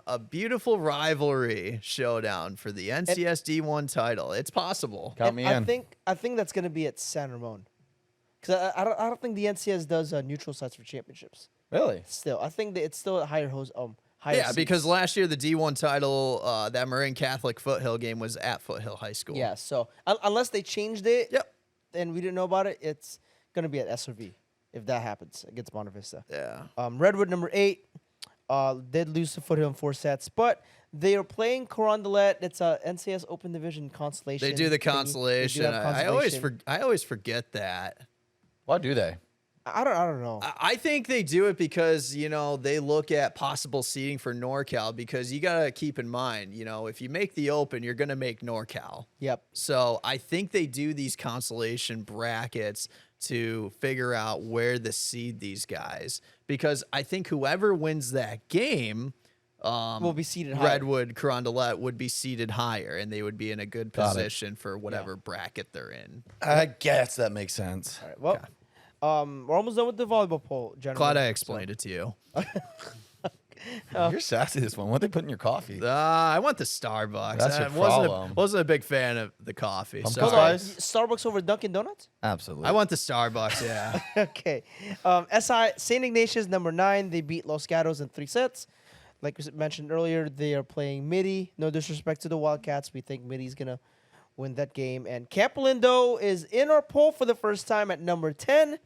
Speaker 1: a beautiful rivalry showdown for the NCS D1 title. It's possible.
Speaker 3: Count
Speaker 2: And
Speaker 3: me
Speaker 2: I
Speaker 3: in.
Speaker 2: think that's gonna be at San Ramon, because I don't think the NCS does neutral sites for championships.
Speaker 3: Really?
Speaker 2: Still, I think that it's still at higher higher.
Speaker 1: Yeah,
Speaker 2: seats.
Speaker 1: because last year the D1 title, that Marin Catholic Foothill game was at Foothill High School.
Speaker 2: yeah. So unless they changed it,
Speaker 1: Yep.
Speaker 2: and we didn't know about it, it's gonna be at SRV if that happens against Monte Vista.
Speaker 1: Yeah.
Speaker 2: Redwood number 8 did lose to Foothill in 4 sets, but they are playing Carondelet. It's a NCS Open Division consolation.
Speaker 1: They do the
Speaker 2: thingy. They do
Speaker 1: consolation.
Speaker 2: have
Speaker 1: I
Speaker 2: consolation.
Speaker 1: always forget that.
Speaker 3: Why do they?
Speaker 2: I don't know.
Speaker 1: I think they do it because, they look at possible seeding for NorCal because you got to keep in mind, if you make the Open, you're going to make NorCal.
Speaker 2: Yep.
Speaker 1: So I think they do these consolation brackets to figure out where to seed these guys because I think whoever wins that game
Speaker 2: Will be seated higher.
Speaker 1: Redwood, Carondelet would be seated higher and they would be in a good
Speaker 3: Got it.
Speaker 1: position for whatever bracket they're in.
Speaker 3: I guess that makes sense.
Speaker 2: All right. Well, we're almost done with the volleyball poll, gentlemen.
Speaker 1: Glad I explained it to you.
Speaker 3: You're sassy this one. What they put in your coffee?
Speaker 1: I want the Starbucks.
Speaker 3: That's your
Speaker 1: I wasn't
Speaker 3: problem.
Speaker 1: wasn't a big fan of the coffee.
Speaker 3: Pumpkin
Speaker 1: Sorry.
Speaker 2: Hold on,
Speaker 3: spice?
Speaker 2: Starbucks over Dunkin' Donuts?
Speaker 3: Absolutely.
Speaker 1: I want the Starbucks. Yeah.
Speaker 2: Okay. St. Ignatius, number 9. They beat Los Gatos in 3 sets. Like we mentioned earlier, they are playing Midi. No disrespect to the Wildcats. We think Midi's going to win that game. And Campo Lindo is in our poll for the first time at number 10.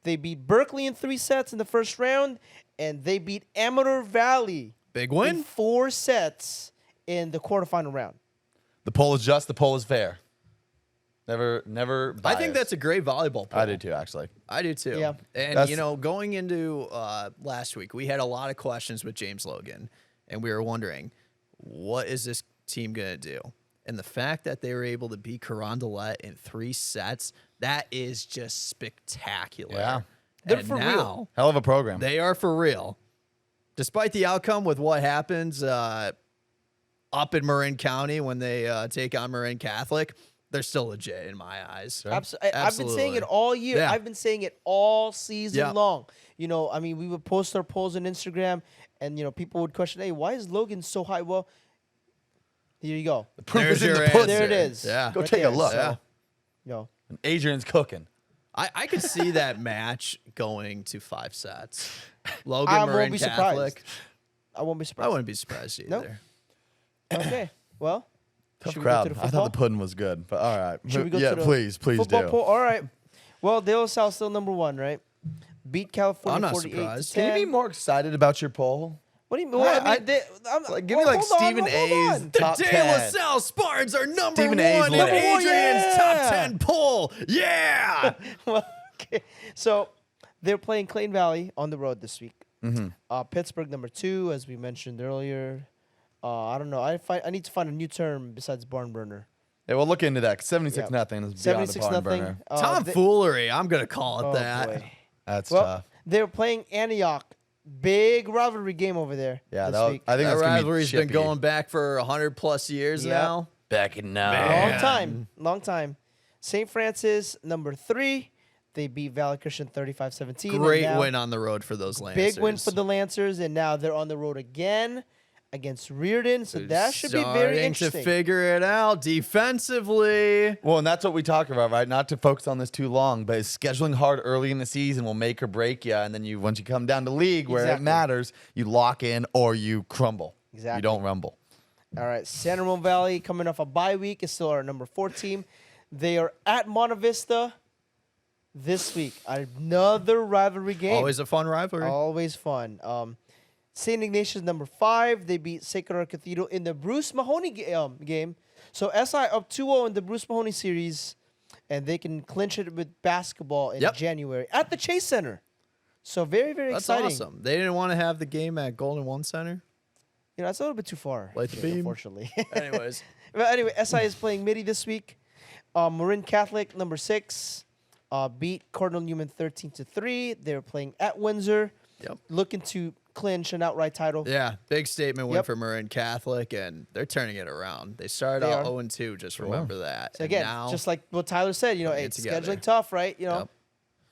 Speaker 2: They beat Berkeley in 3 sets in the first round. And they beat Amador Valley
Speaker 1: Big
Speaker 2: in
Speaker 1: win.
Speaker 2: 4 sets in the quarterfinal round.
Speaker 3: The poll is just. The poll is fair. Never biased.
Speaker 1: I think that's a great volleyball poll.
Speaker 3: I do too, actually.
Speaker 1: I do too.
Speaker 2: Yeah.
Speaker 1: And,
Speaker 3: That's-
Speaker 1: you know, going into last week, we had a lot of questions with James Logan, and we were wondering, what is this team going to do? And the fact that they were able to beat Carondelet in 3 sets, that is just spectacular.
Speaker 3: Yeah.
Speaker 2: They're
Speaker 1: And
Speaker 2: for
Speaker 1: now,
Speaker 2: real.
Speaker 3: Hell of a program.
Speaker 1: They are for real. Despite the outcome with what happens up in Marin County when they take on Marin Catholic, they're still legit in my eyes.
Speaker 2: I've been saying it all year.
Speaker 1: Yeah.
Speaker 2: I've been saying it all season
Speaker 1: Yeah.
Speaker 2: long. You know, I mean, we would post our polls on Instagram, and, you know, people would question, hey, why is Logan so high? Well, here you go.
Speaker 3: The proof
Speaker 1: There's
Speaker 3: is in
Speaker 1: your
Speaker 3: the
Speaker 1: answer.
Speaker 3: pudding.
Speaker 2: There it is.
Speaker 1: Yeah.
Speaker 3: Go
Speaker 2: Right
Speaker 3: take a
Speaker 2: there.
Speaker 3: look.
Speaker 2: So,
Speaker 1: Yeah.
Speaker 2: you know,
Speaker 3: And Adrian's cooking.
Speaker 1: I could see that match going to 5 sets. Logan,
Speaker 2: I won't
Speaker 1: Marin
Speaker 2: be
Speaker 1: Catholic.
Speaker 2: surprised. I won't be
Speaker 1: I
Speaker 2: surprised.
Speaker 1: wouldn't be surprised either.
Speaker 2: Nope. Okay. Well,
Speaker 3: Tough
Speaker 2: should we go
Speaker 3: crowd.
Speaker 2: to the
Speaker 3: I thought
Speaker 2: football?
Speaker 3: the pudding was good, but all right.
Speaker 2: Should we go
Speaker 3: yeah,
Speaker 2: to the
Speaker 3: please
Speaker 2: football
Speaker 3: do.
Speaker 2: poll? All right. Well, De La Salle still number 1, right? Beat California
Speaker 1: I'm not
Speaker 2: 48
Speaker 1: surprised.
Speaker 2: to
Speaker 3: Can
Speaker 2: 10.
Speaker 3: you be more excited about your poll?
Speaker 2: What do you mean? Well, I
Speaker 3: I-
Speaker 2: mean,
Speaker 3: Like, give me like
Speaker 2: hold on,
Speaker 3: Stephen
Speaker 2: hold
Speaker 3: A's
Speaker 2: on.
Speaker 1: The
Speaker 3: top
Speaker 1: De La
Speaker 3: 10.
Speaker 1: Salle Spartans are number
Speaker 3: Stephen
Speaker 1: 1
Speaker 3: A's
Speaker 1: in
Speaker 3: list.
Speaker 2: Number one,
Speaker 1: Adrian's
Speaker 2: yeah.
Speaker 1: top 10 poll. Yeah.
Speaker 2: Well, okay. So they're playing Clayton Valley on the road this week. Pittsburgh number 2, as we mentioned earlier. I don't know. I need to find a new term besides barn burner.
Speaker 3: Yeah, we'll look into that. 76
Speaker 2: Yeah.
Speaker 3: nothing is beyond a
Speaker 2: 76
Speaker 3: barn
Speaker 2: nothing.
Speaker 3: burner.
Speaker 1: Tomfoolery. I'm going to call it
Speaker 2: Oh,
Speaker 1: that.
Speaker 2: boy.
Speaker 3: That's
Speaker 2: Well,
Speaker 3: tough.
Speaker 2: they're playing Antioch. Big rivalry game over there.
Speaker 3: Yeah,
Speaker 2: this week.
Speaker 3: I think
Speaker 1: That
Speaker 3: that's gonna be
Speaker 1: rivalry's been
Speaker 3: chippy.
Speaker 1: going back for 100 plus years
Speaker 2: Yeah.
Speaker 1: now.
Speaker 3: back in now.
Speaker 1: Man.
Speaker 2: Long time. St. Francis number 3. They beat Valley Christian 35-17. and
Speaker 1: Great
Speaker 2: now-
Speaker 1: win on the road for those Lancers.
Speaker 2: Big win for the Lancers, and now they're on the road again against Reardon. So that should be very
Speaker 1: Starting
Speaker 2: interesting.
Speaker 1: to figure it out defensively.
Speaker 3: Well, and that's what we talk about, right? Not to focus on this too long, but scheduling hard early in the season will make or break you. And then once you come down to league where it
Speaker 2: Exactly.
Speaker 3: matters, you lock in or you crumble.
Speaker 2: Exactly.
Speaker 3: You don't rumble.
Speaker 2: All right, San Ramon Valley coming off a bye week is still our number 4 team. They are at Monte Vista this week. Another rivalry game.
Speaker 1: Always a fun rivalry.
Speaker 2: Always fun. St. Ignatius number 5. They beat Sacred Heart Cathedral in the Bruce Mahoney game. So SI up 2-0 in the Bruce Mahoney series, and they can clinch it with basketball in
Speaker 1: Yep.
Speaker 2: January at the Chase Center. So very, very
Speaker 1: That's
Speaker 2: exciting.
Speaker 1: awesome. They didn't want to have the game at Golden One Center.
Speaker 2: You know, that's a little bit too far,
Speaker 1: Light the beam.
Speaker 2: unfortunately.
Speaker 1: Anyways,
Speaker 2: Well, anyway, SI is playing Midi this week. Marin Catholic, number 6, beat Cardinal Newman 13-3. They're playing at Windsor,
Speaker 1: yep.
Speaker 2: looking to clinch an outright title.
Speaker 1: Yeah, big statement win
Speaker 2: Yep.
Speaker 1: for Marin Catholic, and they're turning it around. They started
Speaker 2: They
Speaker 1: out
Speaker 2: are.
Speaker 1: 0-2, just remember that.
Speaker 2: So
Speaker 1: And
Speaker 2: again,
Speaker 1: now,
Speaker 2: just like what Tyler said, you know,
Speaker 1: Putting it
Speaker 2: it's
Speaker 1: together.
Speaker 2: scheduling tough, right? You know,
Speaker 1: Yep.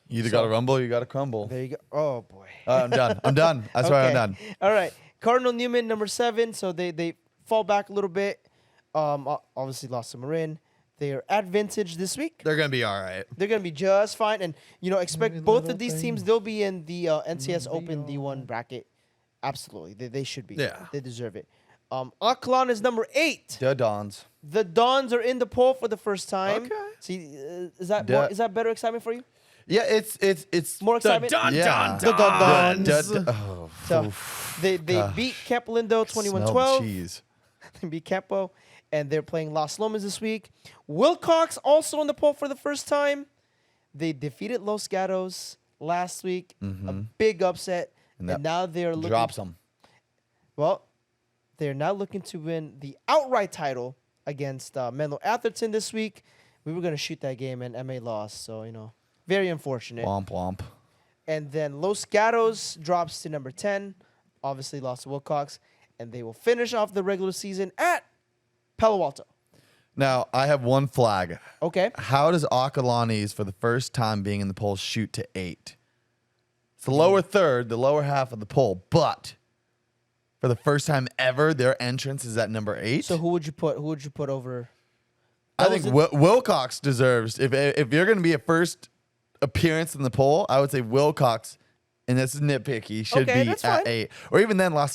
Speaker 3: You either
Speaker 2: So-
Speaker 3: got to rumble or you got to crumble.
Speaker 2: there you go. Oh boy.
Speaker 3: I'm done. I'm done. That's why I'm
Speaker 2: Okay.
Speaker 3: done.
Speaker 2: All right, Cardinal Newman, number 7. So they fall back a little bit. Obviously lost to Marin. They are at Vintage this week.
Speaker 1: they're going to be all right.
Speaker 2: They're gonna be just fine, and you know, expect both of these teams. They'll be in the NCS Open D1 bracket. Absolutely, they should be.
Speaker 1: Yeah.
Speaker 2: They deserve it. Aklon is number 8.
Speaker 3: The Dons.
Speaker 2: The Dons are in the poll for the first time.
Speaker 1: Okay.
Speaker 2: See, is that
Speaker 3: Da-
Speaker 2: is that better excitement for you?
Speaker 3: Yeah, it's
Speaker 2: More
Speaker 1: The
Speaker 2: excitement.
Speaker 1: Dun
Speaker 3: Yeah.
Speaker 1: Dun
Speaker 2: The Dun
Speaker 1: Duns.
Speaker 2: Duns.
Speaker 3: Oh,
Speaker 2: So they
Speaker 3: gosh.
Speaker 2: beat Camp Lindo
Speaker 3: smell
Speaker 2: 21-12.
Speaker 3: the cheese.
Speaker 2: They beat Campo, and they're playing Las Lomas this week. Wilcox also in the poll for the first time. They defeated Los Gatos last week, a big upset,
Speaker 3: And
Speaker 2: and,
Speaker 3: that
Speaker 2: now they're looking.
Speaker 3: Drops them.
Speaker 2: Well, they're now looking to win the outright title against Menlo Atherton this week. We were going to shoot that game, and MA lost, so you know, very unfortunate.
Speaker 3: Womp womp.
Speaker 2: And then Los Gatos drops to number 10, obviously lost to Wilcox, and they will finish off the regular season at Palo Alto.
Speaker 3: Now, I have one flag.
Speaker 2: Okay.
Speaker 3: How does Akalani's, for the first time being in the poll, shoot to 8? It's the lower third, the lower half of the poll, but for the first time ever, their entrance is at number 8.
Speaker 2: So who would you put? Who would you put over?
Speaker 3: I
Speaker 2: That
Speaker 3: think
Speaker 2: was
Speaker 3: Wilcox deserves, if you're going to be a first appearance in the poll, I would say Wilcox, and this is nitpicky, should
Speaker 2: Okay,
Speaker 3: be
Speaker 2: that's
Speaker 3: at
Speaker 2: fine.
Speaker 3: 8. Or even then, I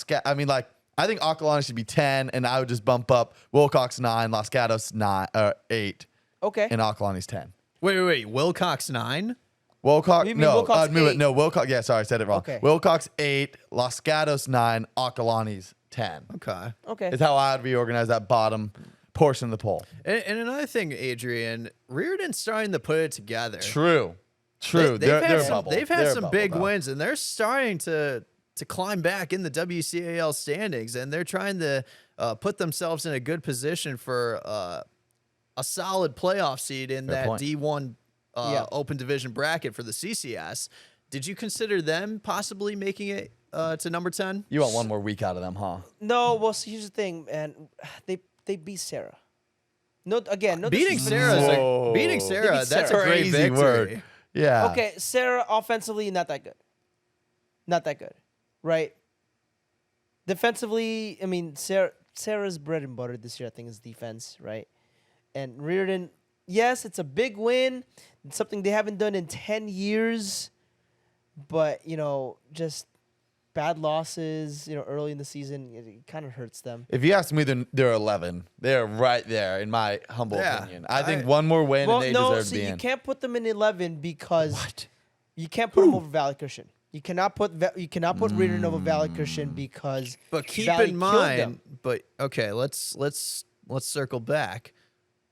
Speaker 3: think Akalani should be 10, and I would just bump up Wilcox 9, Los Gatos 8,
Speaker 2: Okay.
Speaker 3: and Akalani's 10.
Speaker 1: Wait. Wilcox 9?
Speaker 3: Wilcox,
Speaker 2: You mean
Speaker 3: no,
Speaker 2: Wilcox
Speaker 3: move it.
Speaker 2: 8?
Speaker 3: No, Wilcox, yeah, sorry, I said it wrong.
Speaker 2: Okay.
Speaker 3: Wilcox 8, Los Gatos 9, Akalani's 10.
Speaker 1: Okay.
Speaker 2: Okay.
Speaker 3: Is how I'd reorganize that bottom portion of the poll.
Speaker 1: And another thing, Adrian, Reardon's starting to put it together.
Speaker 3: True.
Speaker 1: They've had
Speaker 3: They're a
Speaker 1: some,
Speaker 3: bubble.
Speaker 1: they've had
Speaker 3: They're a
Speaker 1: some
Speaker 3: bubble,
Speaker 1: big
Speaker 3: though.
Speaker 1: wins, and they're starting to climb back in the WCAL standings, and they're trying to put themselves in a good position for a solid playoff seed in
Speaker 3: Fair
Speaker 1: that
Speaker 3: point.
Speaker 1: D1
Speaker 2: Yeah.
Speaker 1: open division bracket for the CCS. Did you consider them possibly making it to number 10?
Speaker 3: You want one more week out of them, huh?
Speaker 2: No, well, see, here's the thing, man. They beat Sarah. No, again, no
Speaker 1: Beating
Speaker 2: disrespect.
Speaker 1: Sarah,
Speaker 3: Whoa.
Speaker 1: beating Sarah,
Speaker 2: beat
Speaker 1: that's
Speaker 2: Sarah.
Speaker 1: a great
Speaker 3: Crazy
Speaker 1: victory.
Speaker 3: word. Yeah.
Speaker 2: Okay, Sarah offensively not that good. Not that good, right? Defensively, I mean, Sarah's bread and butter this year, I think, is defense, right? And Reardon, yes, it's a big win. It's something they haven't done in 10 years, but just bad losses, early in the season, it kind of hurts them.
Speaker 3: If you ask me, they're 11. They're right there, in my humble
Speaker 1: Yeah,
Speaker 3: opinion. I think one more win and they deserve to be
Speaker 2: you
Speaker 3: in.
Speaker 2: can't put them in 11 because you can't put them over Valley Christian. You cannot put Reardon over Valley Christian because
Speaker 1: But keep
Speaker 2: Valley
Speaker 1: in
Speaker 2: killed
Speaker 1: mind,
Speaker 2: them.
Speaker 1: but okay, let's circle back.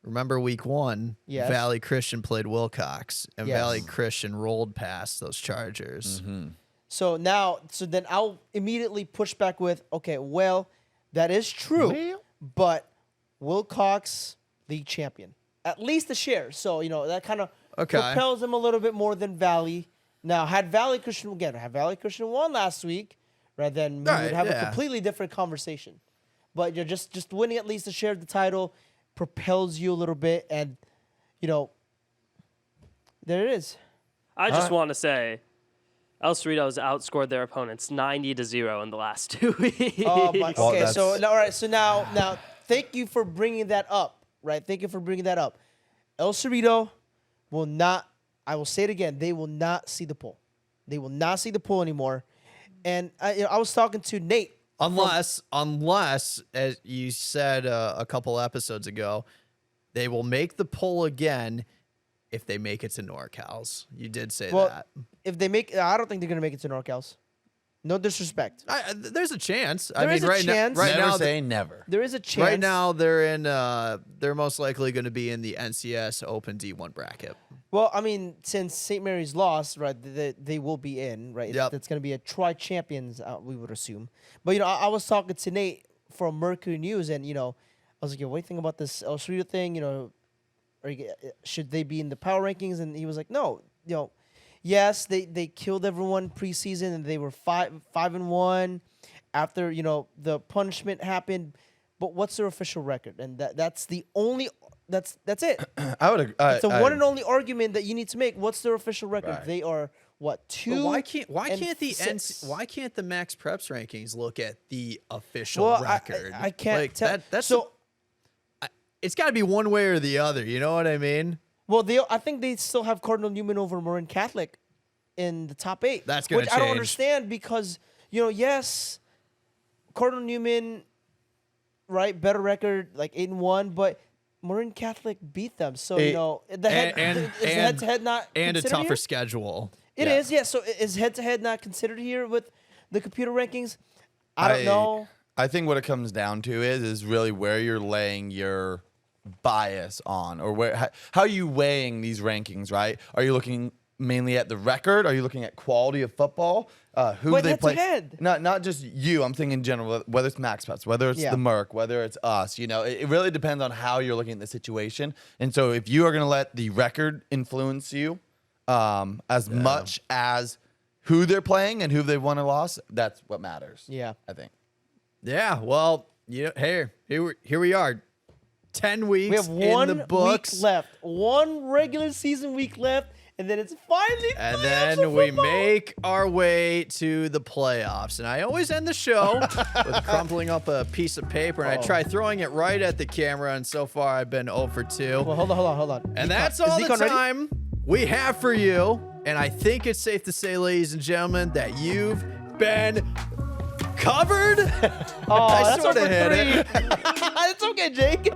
Speaker 1: Remember week 1,
Speaker 2: Yes.
Speaker 1: Valley Christian played Wilcox, and
Speaker 2: Yes.
Speaker 1: Valley Christian rolled past those Chargers.
Speaker 2: So then I'll immediately push back with, okay, well, that is true,
Speaker 3: Well.
Speaker 2: but Wilcox league champion, at least a share. So that kind of
Speaker 1: Okay.
Speaker 2: propels them a little bit more than Valley. Now, had Valley Christian won last week, right? Then we
Speaker 1: Right,
Speaker 2: would have
Speaker 1: yeah.
Speaker 2: a completely different conversation. But you're just winning at least a share of the title propels you a little bit, and there it is.
Speaker 4: I just want to say, El Cerritos outscored their opponents 90-0 in the last 2 weeks.
Speaker 2: Oh, my,
Speaker 3: Well,
Speaker 2: okay. So
Speaker 3: that's-
Speaker 2: all right. So now, thank you for bringing that up. Right. Thank you for bringing that up. El Cerrito will not. I will say it again. They will not see the poll. They will not see the poll anymore. And I was talking to Nate.
Speaker 1: Unless, as you said a couple episodes ago, they will make the poll again if they make it to NorCal's. You did say
Speaker 2: Well,
Speaker 1: that.
Speaker 2: if they make, I don't think they're gonna make it to NorCal's. No disrespect.
Speaker 1: There's a chance.
Speaker 2: There is a chance.
Speaker 1: Right
Speaker 3: Never
Speaker 1: now,
Speaker 3: say never.
Speaker 2: There is a chance.
Speaker 1: right now they're in. They're most likely going to be in the NCS Open D1 bracket.
Speaker 2: Well, I mean, since St. Mary's lost, right, they will be in, right?
Speaker 1: Yep.
Speaker 2: That's going to be a tri-champions, we would assume. But, I was talking to Nate from Mercury News, and, I was like, what do you think about this El Cerrito thing? Should they be in the power rankings? And he was like, no, yes, they killed everyone preseason, and they were 5-1 after, the punishment happened. But what's their official record? And that's the only... That's it.
Speaker 3: I would agree.
Speaker 2: It's a one and only argument that you need to make. What's their official record?
Speaker 3: Right.
Speaker 2: They are what, 2?
Speaker 1: But why
Speaker 2: and
Speaker 1: can't the
Speaker 2: 6?
Speaker 1: why can't the Max Preps rankings look at the official
Speaker 2: Well,
Speaker 1: record?
Speaker 2: I can't tell.
Speaker 1: That's
Speaker 2: So,
Speaker 1: it's got to be one way or the other. You know what I mean?
Speaker 2: well, I think they still have Cardinal Newman over Marin Catholic in the top 8.
Speaker 1: That's gonna
Speaker 2: which I don't
Speaker 1: change.
Speaker 2: understand because yes, Cardinal Newman, right, better record, like 8-1, but Marin Catholic beat them. So
Speaker 3: Hey,
Speaker 2: the head to head not
Speaker 1: and a
Speaker 2: considered
Speaker 1: tougher
Speaker 2: here?
Speaker 1: schedule.
Speaker 2: It
Speaker 3: Yeah.
Speaker 2: is, yeah. So is head to head not considered here with the computer rankings? I don't know.
Speaker 3: I think what it comes down to is really where you're laying your bias on, or how are you weighing these rankings, right? Are you looking mainly at the record? Are you looking at quality of football? Who
Speaker 2: But
Speaker 3: they
Speaker 2: head to
Speaker 3: play?
Speaker 2: head.
Speaker 3: Not just you. I'm thinking in general, whether it's Max Pets, whether it's
Speaker 2: Yeah.
Speaker 3: the Merc, whether it's us. It really depends on how you're looking at the situation. And so if you are going to let the record influence you as much as who they're playing and who they won or lost, that's what matters.
Speaker 2: Yeah.
Speaker 3: I think.
Speaker 1: Yeah. Well, here we are. 10 weeks
Speaker 2: We have
Speaker 1: in
Speaker 2: one
Speaker 1: the books.
Speaker 2: week left. One regular season week left, and then it's finally
Speaker 1: And
Speaker 2: playoffs
Speaker 1: then
Speaker 2: of
Speaker 1: we
Speaker 2: football.
Speaker 1: make our way to the playoffs. And I always end the show with crumpling up a piece of paper, and I try throwing it right at the camera. And so far, I've been 0 for 2.
Speaker 2: Well, hold on.
Speaker 1: And that's
Speaker 2: Is
Speaker 1: all the
Speaker 2: Deacon ready?
Speaker 1: time we have for you. And I think it's safe to say, ladies and gentlemen, that you've been covered.
Speaker 2: Oh,
Speaker 1: I
Speaker 2: that's
Speaker 1: sorta
Speaker 2: over
Speaker 1: hit it.
Speaker 2: 3. It's okay, Jake.